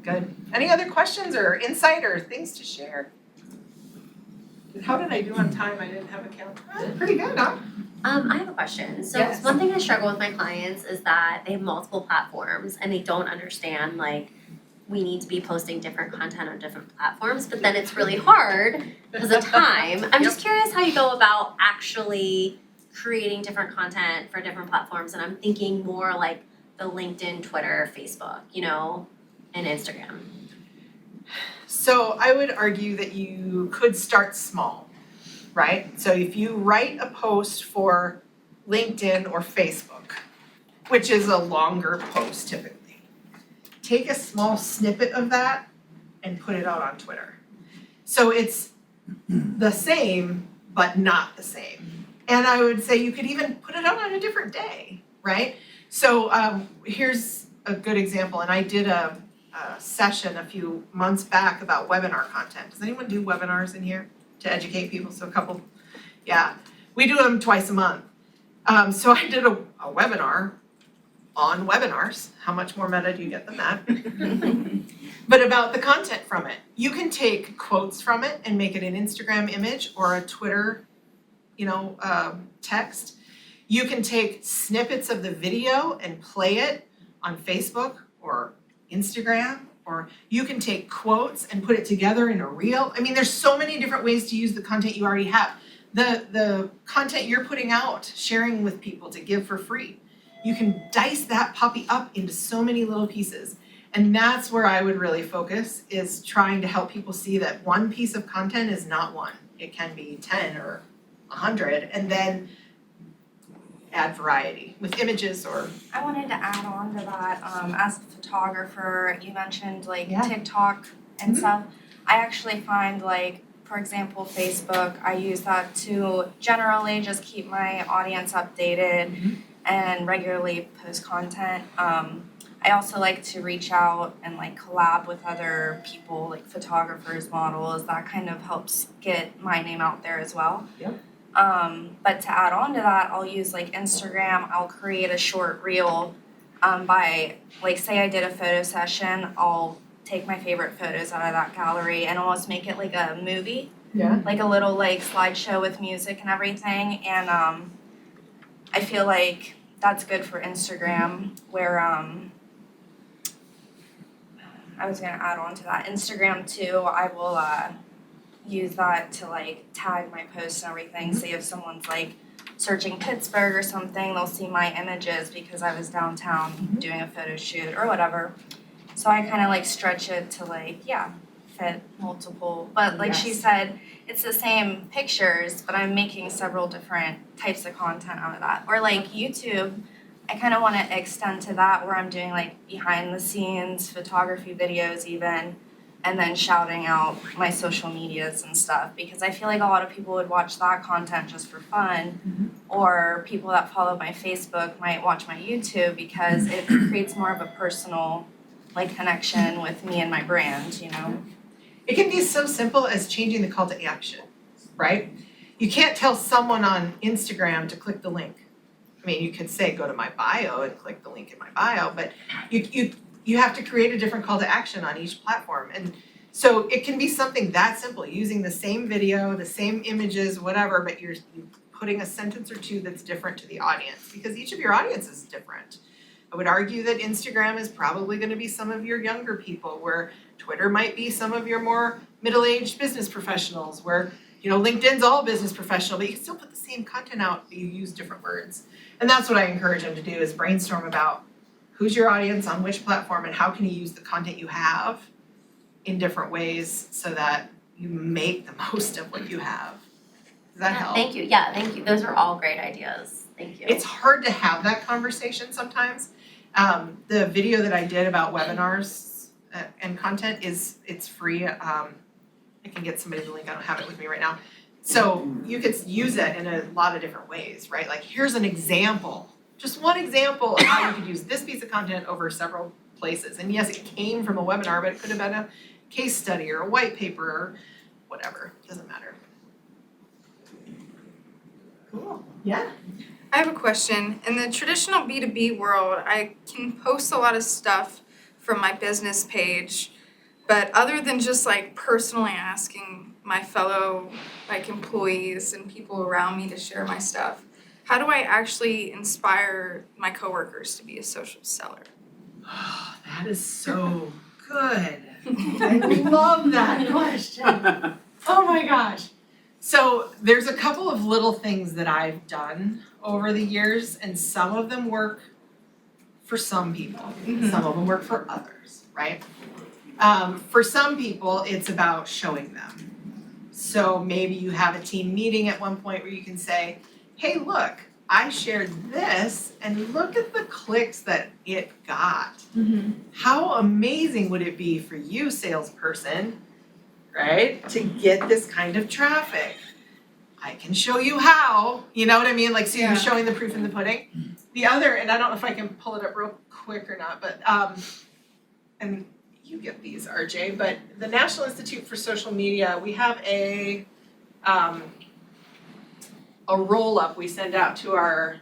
[SPEAKER 6] Good. Any other questions or insight or things to share? How did I do on time? I didn't have a count. Pretty good, huh?
[SPEAKER 5] I have a question. So
[SPEAKER 6] Yes.
[SPEAKER 5] one thing I struggle with my clients is that they have multiple platforms and they don't understand we need to be posting different content on different platforms, but then it's really hard because of time. I'm just curious how you go about actually creating different content for different platforms, and I'm thinking more like the LinkedIn, Twitter, Facebook, you know, and Instagram.
[SPEAKER 6] So I would argue that you could start small, right? So if you write a post for LinkedIn or Facebook, which is a longer post typically, take a small snippet of that and put it out on Twitter. So it's the same, but not the same. And I would say you could even put it out on a different day, right? So here's a good example, and I did a session a few months back about webinar content. Does anyone do webinars in here to educate people? So a couple, yeah. We do them twice a month. So I did a webinar on webinars. How much more meta do you get than that? But about the content from it. You can take quotes from it and make it an Instagram image or a Twitter, text. You can take snippets of the video and play it on Facebook or Instagram, or you can take quotes and put it together in a reel. I mean, there's so many different ways to use the content you already have. The content you're putting out, sharing with people to give for free. You can dice that puppy up into so many little pieces. And that's where I would really focus, is trying to help people see that one piece of content is not one. It can be 10 or 100, and then add variety with images or.
[SPEAKER 10] I wanted to add on to that, as a photographer, you mentioned like
[SPEAKER 6] Yeah.
[SPEAKER 10] TikTok and stuff. I actually find like, for example, Facebook, I use that to generally just keep my audience updated and regularly post content. I also like to reach out and like collab with other people, like photographers, models. That kind of helps get my name out there as well.
[SPEAKER 6] Yep.
[SPEAKER 10] But to add on to that, I'll use like Instagram. I'll create a short reel by, like, say I did a photo session, I'll take my favorite photos out of that gallery and almost make it like a movie.
[SPEAKER 6] Yeah.
[SPEAKER 10] Like a little like slideshow with music and everything. And I feel like that's good for Instagram, where I was gonna add on to that. Instagram too, I will use that to like tag my posts and everything. Say if someone's like searching Pittsburgh or something, they'll see my images because I was downtown doing a photo shoot or whatever. So I kind of like stretch it to like, fit multiple. But like she said, it's the same pictures, but I'm making several different types of content out of that. Or like YouTube, I kind of want to extend to that where I'm doing like behind the scenes photography videos even, and then shouting out my social medias and stuff, because I feel like a lot of people would watch that content just for fun, or people that follow my Facebook might watch my YouTube because it creates more of a personal like connection with me and my brand, you know?
[SPEAKER 6] It can be so simple as changing the call to action, right? You can't tell someone on Instagram to click the link. I mean, you could say, go to my bio and click the link in my bio, but you have to create a different call to action on each platform. And so it can be something that simple, using the same video, the same images, whatever, but you're putting a sentence or two that's different to the audience, because each of your audience is different. I would argue that Instagram is probably gonna be some of your younger people, where Twitter might be some of your more middle-aged business professionals, where, LinkedIn's all business professional, but you can still put the same content out, but you use different words. And that's what I encourage them to do, is brainstorm about who's your audience on which platform and how can you use the content you have in different ways so that you make the most of what you have. Does that help?
[SPEAKER 5] Thank you. Those are all great ideas. Thank you.
[SPEAKER 6] It's hard to have that conversation sometimes. The video that I did about webinars and content it's free. I can get somebody the link, I don't have it with me right now. So you could use it in a lot of different ways, right? Like, here's an example, just one example of how you could use this piece of content over several places. And yes, it came from a webinar, but it could have been a case study or a white paper or whatever, doesn't matter. Cool, yeah.
[SPEAKER 8] I have a question. In the traditional B2B world, I can post a lot of stuff from my business page, but other than just like personally asking my fellow like employees and people around me to share my stuff, how do I actually inspire my coworkers to be a social seller?
[SPEAKER 6] Oh, that is so good. I love that question. Oh my gosh. So there's a couple of little things that I've done over the years, and some of them work for some people. Some of them work for others, right? For some people, it's about showing them. So maybe you have a team meeting at one point where you can say, hey, look, I shared this and look at the clicks that it got. How amazing would it be for you, salesperson, right, to get this kind of traffic? I can show you how, you know what I mean? Like, so you're showing the proof in the pudding. The other, and I don't know if I can pull it up real quick or not, but, and you get these, RJ, but the National Institute for Social Media, we have a roll-up we send out to our,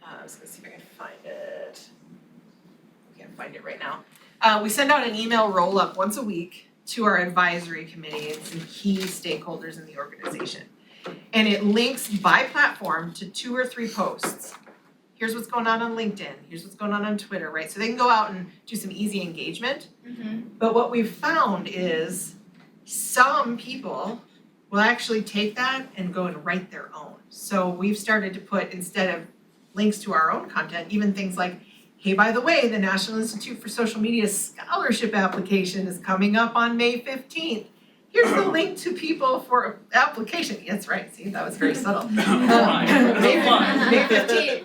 [SPEAKER 6] I was gonna see if I can find it. I can't find it right now. We send out an email roll-up once a week to our advisory committee and some key stakeholders in the organization. And it links by platform to 2 or 3 posts. Here's what's going on LinkedIn, here's what's going on Twitter, right? So they can go out and do some easy engagement. But what we've found is some people will actually take that and go and write their own. So we've started to put, instead of links to our own content, even things like, hey, by the way, the National Institute for Social Media scholarship application is coming up on May 15th. Here's the link to people for application. That's right, see, that was very subtle. May 15th.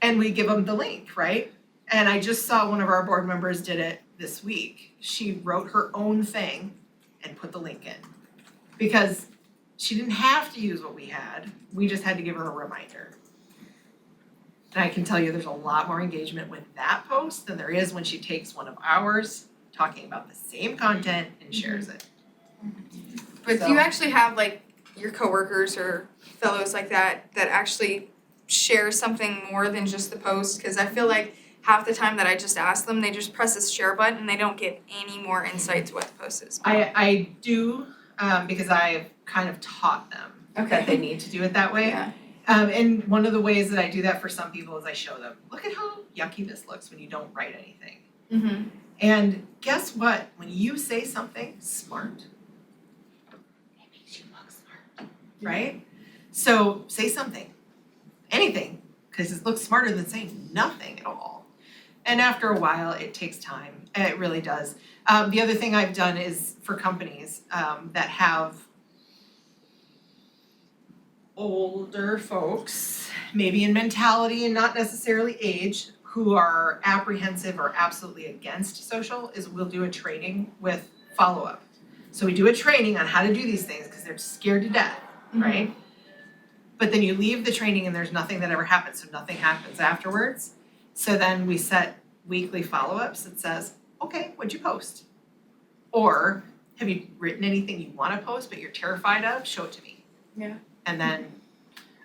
[SPEAKER 6] And we give them the link, right? And I just saw one of our board members did it this week. She wrote her own thing and put the link in. Because she didn't have to use what we had, we just had to give her a reminder. And I can tell you there's a lot more engagement with that post than there is when she takes one of ours, talking about the same content and shares it.
[SPEAKER 8] But do you actually have like your coworkers or fellows like that actually share something more than just the post? Cause I feel like half the time that I just ask them, they just press this share button and they don't get any more insight to what the post is.
[SPEAKER 6] I do, because I've kind of taught them that they need to do it that way.
[SPEAKER 8] Yeah.
[SPEAKER 6] And one of the ways that I do that for some people is I show them, look at how yucky this looks when you don't write anything. And guess what? When you say something smart, it makes you look smart, right? So say something, anything, because it looks smarter than saying nothing at all. And after a while, it takes time. It really does. The other thing I've done is for companies that have older folks, maybe in mentality and not necessarily age, who are apprehensive or absolutely against social, is we'll do a training with follow-up. So we do a training on how to do these things because they're scared to death, right? But then you leave the training and there's nothing that ever happens, so nothing happens afterwards. So then we set weekly follow-ups that says, okay, what'd you post? Or have you written anything you wanna post but you're terrified of? Show it to me.
[SPEAKER 8] Yeah.
[SPEAKER 6] And then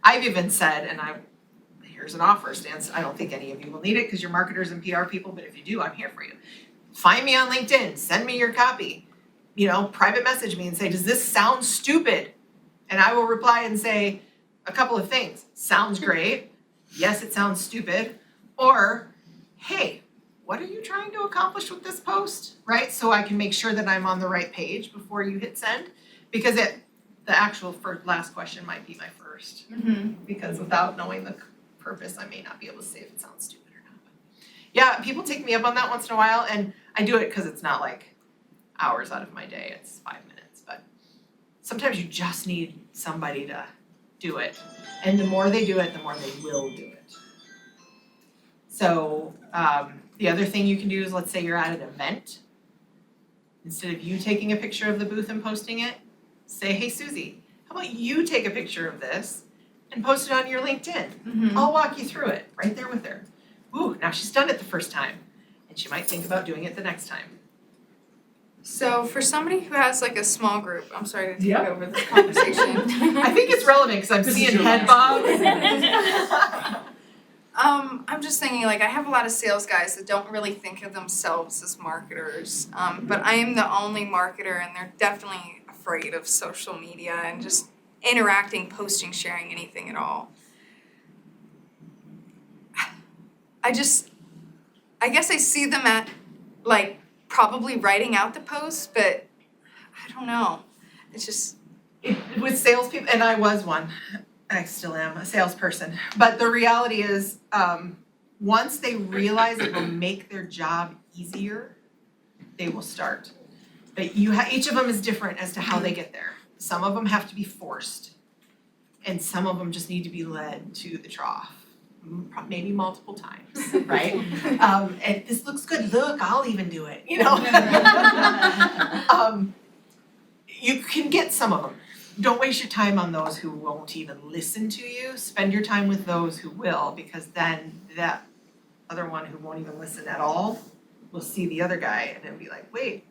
[SPEAKER 6] I've even said, and here's an offer, Stance, I don't think any of you will need it because you're marketers and PR people, but if you do, I'm here for you. Find me on LinkedIn, send me your copy, private message me and say, does this sound stupid? And I will reply and say a couple of things. Sounds great. Yes, it sounds stupid. Or, hey, what are you trying to accomplish with this post, right? So I can make sure that I'm on the right page before you hit send. Because the actual last question might be my first. Because without knowing the purpose, I may not be able to say if it sounds stupid or not. Yeah, people take me up on that once in a while, and I do it because it's not like hours out of my day, it's 5 minutes. But sometimes you just need somebody to do it. And the more they do it, the more they will do it. So the other thing you can do is, let's say you're at an event. Instead of you taking a picture of the booth and posting it, say, hey Susie, how about you take a picture of this and post it on your LinkedIn? I'll walk you through it right there with her. Ooh, now she's done it the first time, and she might think about doing it the next time.
[SPEAKER 8] So for somebody who has like a small group, I'm sorry to take
[SPEAKER 6] Yep.
[SPEAKER 8] over this conversation.
[SPEAKER 6] I think it's relevant because I'm
[SPEAKER 7] This is
[SPEAKER 6] seeing
[SPEAKER 7] your
[SPEAKER 6] head
[SPEAKER 7] life.
[SPEAKER 6] bobs.
[SPEAKER 8] I'm just thinking, like, I have a lot of sales guys that don't really think of themselves as marketers, but I am the only marketer, and they're definitely afraid of social media and just interacting, posting, sharing, anything at all. I guess I see them at, like, probably writing out the post, but I don't know. It's just,
[SPEAKER 6] With salespeople, and I was one, I still am a salesperson, but the reality is, once they realize it will make their job easier, they will start. But each of them is different as to how they get there. Some of them have to be forced, and some of them just need to be led to the trough, maybe multiple times, right? And this looks good, look, I'll even do it, you know? You can get some of them. Don't waste your time on those who won't even listen to you. Spend your time with those who will, because then that other one who won't even listen at all will see the other guy and then be like, wait,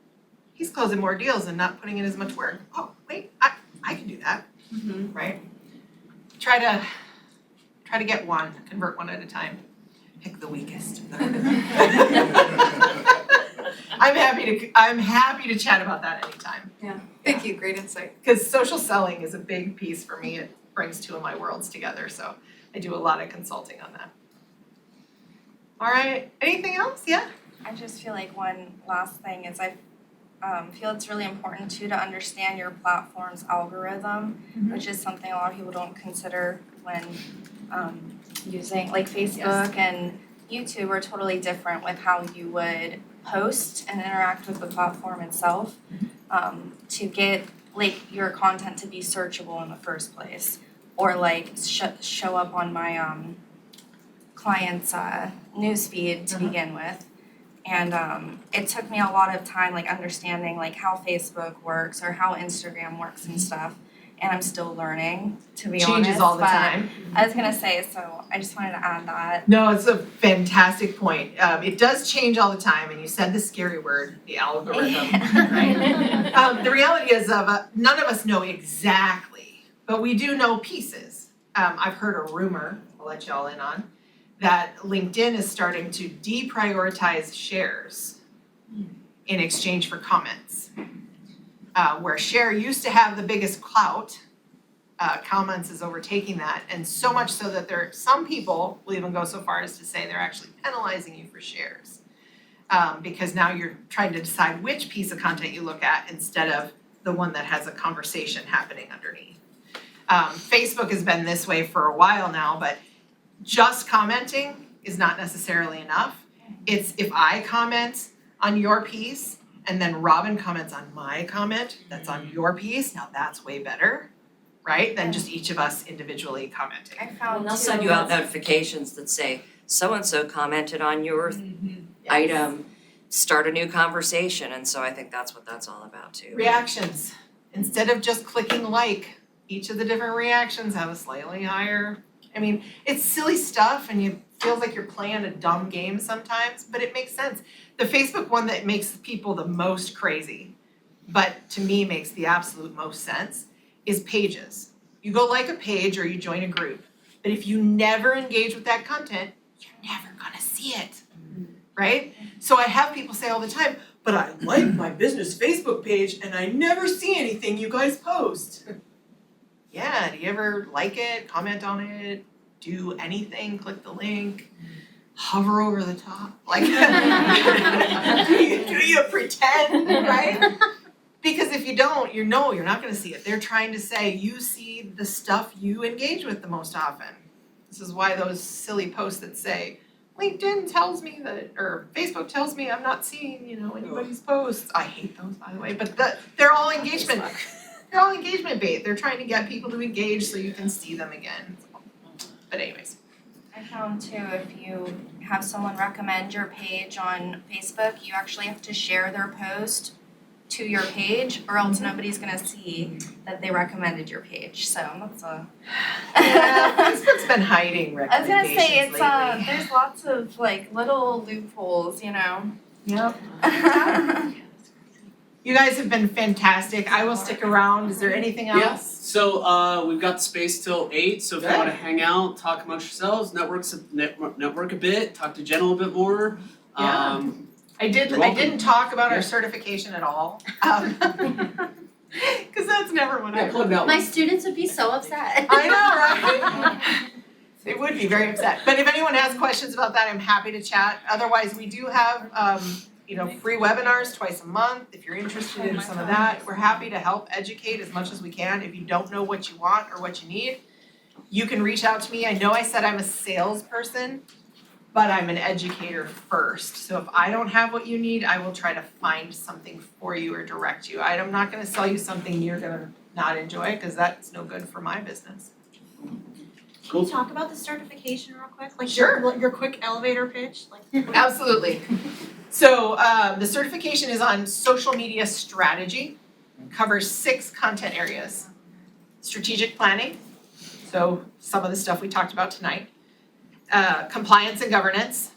[SPEAKER 6] he's closing more deals and not putting in as much work. Oh, wait, I can do that, right? Try to get one, convert one at a time. Pick the weakest. I'm happy to chat about that anytime.
[SPEAKER 8] thank you, great insight.
[SPEAKER 6] Because social selling is a big piece for me. It brings two of my worlds together, so I do a lot of consulting on that. All right, anything else? Yeah?
[SPEAKER 10] I just feel like one last thing is I feel it's really important too to understand your platform's algorithm, which is something a lot of people don't consider when using, like Facebook and YouTube are totally different with how you would post and interact with the platform itself to get like your content to be searchable in the first place, or like show up on my client's newsfeed to begin with. And it took me a lot of time like understanding like how Facebook works or how Instagram works and stuff. And I'm still learning, to be honest.
[SPEAKER 6] Changes all the time.
[SPEAKER 10] I was gonna say, so I just wanted to add that.
[SPEAKER 6] No, it's a fantastic point. It does change all the time, and you said the scary word, the algorithm, right? The reality is none of us know exactly, but we do know pieces. I've heard a rumor, I'll let y'all in on, that LinkedIn is starting to deprioritize shares in exchange for comments. Where share used to have the biggest clout, comments is overtaking that, and so much so that some people will even go so far as to say they're actually penalizing you for shares. Because now you're trying to decide which piece of content you look at instead of the one that has a conversation happening underneath. Facebook has been this way for a while now, but just commenting is not necessarily enough. It's if I comment on your piece and then Robin comments on my comment that's on your piece, now that's way better, right? Than just each of us individually commenting.
[SPEAKER 10] I found
[SPEAKER 9] They'll
[SPEAKER 10] too,
[SPEAKER 9] send you out notifications that say, so-and-so commented on your item, start a new conversation, and so I think that's what that's all about too.
[SPEAKER 6] Reactions. Instead of just clicking like, each of the different reactions have a slightly higher. I mean, it's silly stuff and it feels like you're playing a dumb game sometimes, but it makes sense. The Facebook one that makes people the most crazy, but to me makes the absolute most sense, is pages. You go like a page or you join a group, but if you never engage with that content, you're never gonna see it, right? So I have people say all the time, but I like my business Facebook page and I never see anything you guys post. Yeah, do you ever like it, comment on it, do anything, click the link, hover over the top? Like, do you pretend, right? Because if you don't, you're not gonna see it. They're trying to say you see the stuff you engage with the most often. This is why those silly posts that say, LinkedIn tells me that, or Facebook tells me I'm not seeing, anybody's posts. I hate those, by the way, but they're all engagement. They're all engagement bait. They're trying to get people to engage so you can see them again. But anyways.
[SPEAKER 10] I found too, if you have someone recommend your page on Facebook, you actually have to share their post to your page, or else nobody's gonna see that they recommended your page. So that's a.
[SPEAKER 6] Yeah, Facebook's been hiding
[SPEAKER 10] I was gonna
[SPEAKER 6] recommendations
[SPEAKER 10] say it's
[SPEAKER 6] lately.
[SPEAKER 10] there's lots of like little loopholes,
[SPEAKER 6] Yep. You guys have been fantastic. I will stick around. Is there anything else?
[SPEAKER 2] Yes, so we've got space till 8, so if you
[SPEAKER 6] Good.
[SPEAKER 2] wanna hang out, talk amongst yourselves, network a bit, talk to Jen a little bit more.
[SPEAKER 6] Yeah. I
[SPEAKER 2] You're welcome.
[SPEAKER 6] didn't talk about
[SPEAKER 2] Yeah.
[SPEAKER 6] our certification at all. Cause that's never what I
[SPEAKER 2] Yeah, plug that
[SPEAKER 5] My
[SPEAKER 2] one.
[SPEAKER 5] students would be so upset.
[SPEAKER 6] I know, right? They would be very upset. But if anyone has questions about that, I'm happy to chat. Otherwise, we do have, free webinars twice a month. If you're interested in some of that, we're happy to help educate as much as we can. If you don't know what you want or what you need, you can reach out to me. I know I said I'm a salesperson, but I'm an educator first. So if I don't have what you need, I will try to find something for you or direct you. I'm not gonna sell you something you're gonna not enjoy, because that's no good for my business.
[SPEAKER 3] Can you talk about the certification real quick? Like
[SPEAKER 6] Sure.
[SPEAKER 3] your quick elevator pitch, like.
[SPEAKER 6] Absolutely. So the certification is on social media strategy, covers 6 content areas. Strategic planning, so some of the stuff we talked about tonight. Compliance and governance,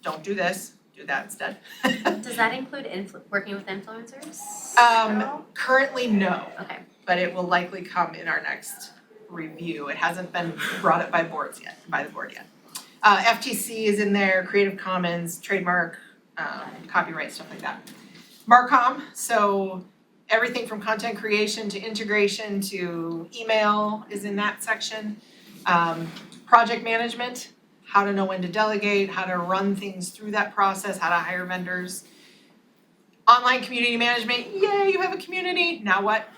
[SPEAKER 6] don't do this, do that instead.
[SPEAKER 5] Does that include working with influencers?
[SPEAKER 6] Currently, no.
[SPEAKER 5] Okay.
[SPEAKER 6] But it will likely come in our next review. It hasn't been brought up by the board yet. FTC is in there, Creative Commons, trademark, copyright, stuff like that. Marcom, so everything from content creation to integration to email is in that section. Project management, how to know when to delegate, how to run things through that process, how to hire vendors. Online community management, yay, you have a community, now what?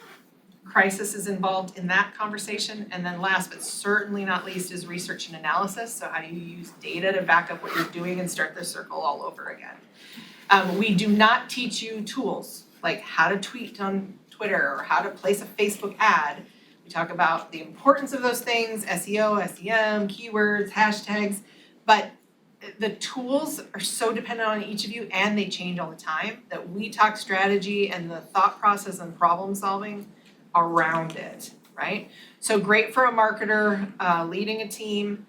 [SPEAKER 6] Crisis is involved in that conversation. And then last but certainly not least is research and analysis. So how do you use data to back up what you're doing and start the circle all over again? We do not teach you tools like how to tweet on Twitter or how to place a Facebook ad. We talk about the importance of those things, SEO, SEM, keywords, hashtags, but the tools are so dependent on each of you and they change all the time that we talk strategy and the thought process and problem solving around it, right? So great for a marketer leading a team,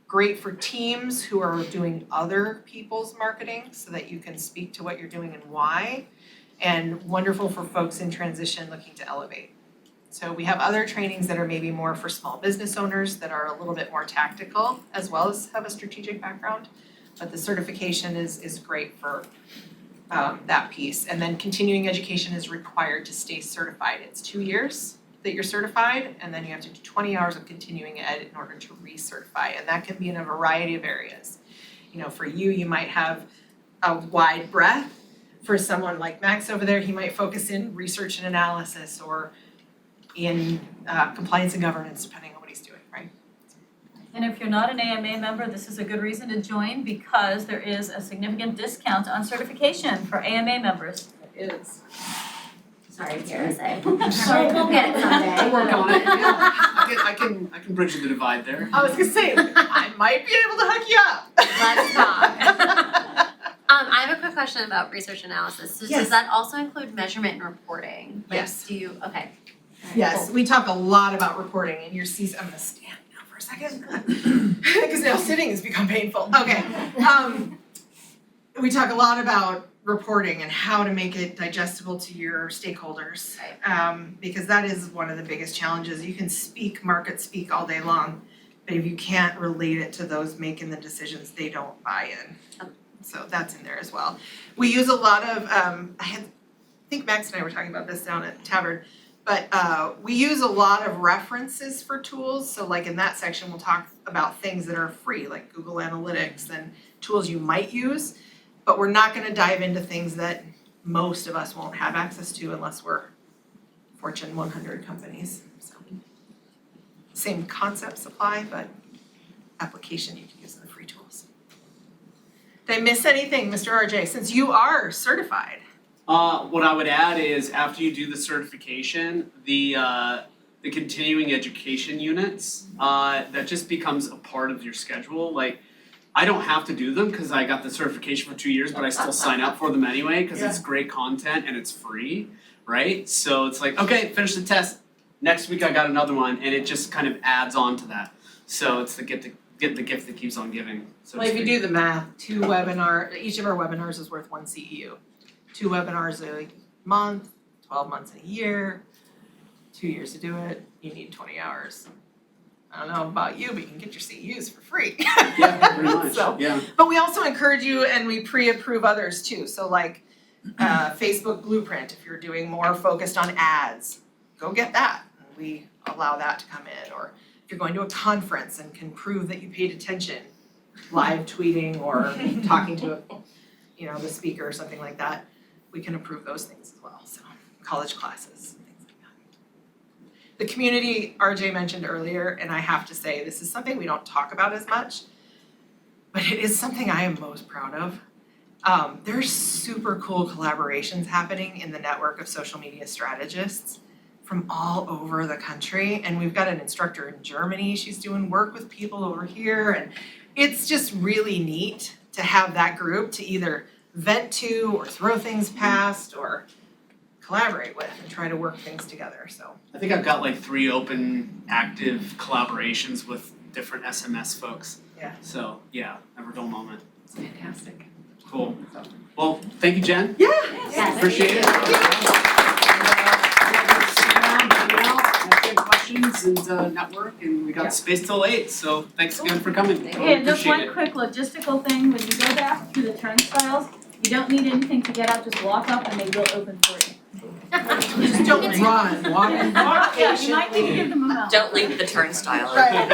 [SPEAKER 6] great for teams who are doing other people's marketing so that you can speak to what you're doing and why, and wonderful for folks in transition looking to elevate. So we have other trainings that are maybe more for small business owners that are a little bit more tactical as well as have a strategic background, but the certification is great for that piece. And then continuing education is required to stay certified. It's 2 years that you're certified, and then you have to do 20 hours of continuing ed in order to recertify, and that can be in a variety of areas. For you might have a wide breadth. For someone like Max over there, he might focus in research and analysis or in compliance and governance, depending on what he's doing, right?
[SPEAKER 1] And if you're not an AMA member, this is a good reason to join because there is a significant discount on certification for AMA members.
[SPEAKER 6] It is.
[SPEAKER 5] Sorry, PSA. We'll get it someday.
[SPEAKER 2] I'll work on it, yeah. I can bridge the divide there.
[SPEAKER 6] I was gonna say, I might be able to hook you up.
[SPEAKER 5] Let's talk. I have a quick question about research analysis. So
[SPEAKER 6] Yes.
[SPEAKER 5] does that also include measurement and reporting? Like,
[SPEAKER 6] Yes.
[SPEAKER 5] do you, okay.
[SPEAKER 6] Yes, we talk a lot about reporting and your CISO, I'm gonna stand now for a second. Because now sitting has become painful. Okay. We talk a lot about reporting and how to make it digestible to your stakeholders. Because that is one of the biggest challenges. You can market speak all day long, but if you can't relate it to those making the decisions, they don't buy in. So that's in there as well. We use a lot of, I think Max and I were talking about this down at Tavern, but we use a lot of references for tools. So like in that section, we'll talk about things that are free, like Google Analytics and tools you might use, but we're not gonna dive into things that most of us won't have access to unless we're Fortune 100 companies. So same concepts apply, but application you can use in the free tools. Did I miss anything, Mr. RJ, since you are certified?
[SPEAKER 2] What I would add is after you do the certification, the continuing education units, that just becomes a part of your schedule. Like, I don't have to do them because I got the certification for 2 years, but I still sign up for them anyway because it's great content and it's free, right? So it's like, okay, finish the test. Next week I got another one, and it just kind of adds on to that. So it's the gift that keeps on giving. So
[SPEAKER 6] Well, if you do the math, each of our webinars is worth 1 CEU. 2 webinars a month, 12 months in a year, 2 years to do it, you need 20 hours. I don't know about you, but you can get your CEUs for free.
[SPEAKER 2] Yeah, pretty much,
[SPEAKER 6] So,
[SPEAKER 2] yeah.
[SPEAKER 6] but we also encourage you and we pre-approve others too. So like Facebook Blueprint, if you're doing more focused on ads, go get that. We allow that to come in. Or if you're going to a conference and can prove that you paid attention, live tweeting or talking to the speaker or something like that, we can approve those things as well, so college classes, things like that. The community RJ mentioned earlier, and I have to say, this is something we don't talk about as much, but it is something I am most proud of. There's super cool collaborations happening in the network of social media strategists from all over the country, and we've got an instructor in Germany, she's doing work with people over here, and it's just really neat to have that group to either vent to or throw things past or collaborate with and try to work things together, so.
[SPEAKER 2] I think I've got like 3 open, active collaborations with different SMS folks.
[SPEAKER 6] Yeah.
[SPEAKER 2] So, yeah, never dull moment.
[SPEAKER 6] It's fantastic.
[SPEAKER 2] Cool. Well, thank you, Jen.
[SPEAKER 6] Yeah.
[SPEAKER 2] Appreciate it. Answer questions and network, and we got space till 8, so thanks again for coming.
[SPEAKER 1] And just
[SPEAKER 2] Appreciate
[SPEAKER 1] one
[SPEAKER 2] it.
[SPEAKER 1] quick logistical thing, when you go back through the turnstiles, you don't need anything to get out, just walk up and they will open for you.
[SPEAKER 6] Just don't run, walk
[SPEAKER 1] Yeah, you might need to give them a moment.
[SPEAKER 9] Don't leave the turnstile.
[SPEAKER 1] That's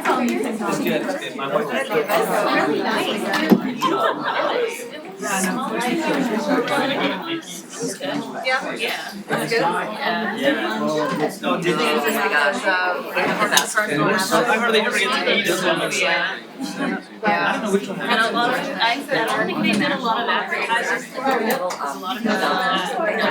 [SPEAKER 1] all you can
[SPEAKER 4] That's
[SPEAKER 1] do.
[SPEAKER 4] good, that's good. My wife was like,
[SPEAKER 1] Really nice.
[SPEAKER 3] Yeah.
[SPEAKER 6] That's good.
[SPEAKER 4] no, did they? I hardly ever get to eat so I don't know which one.
[SPEAKER 1] And a lot of, I don't think they did a lot of advertising.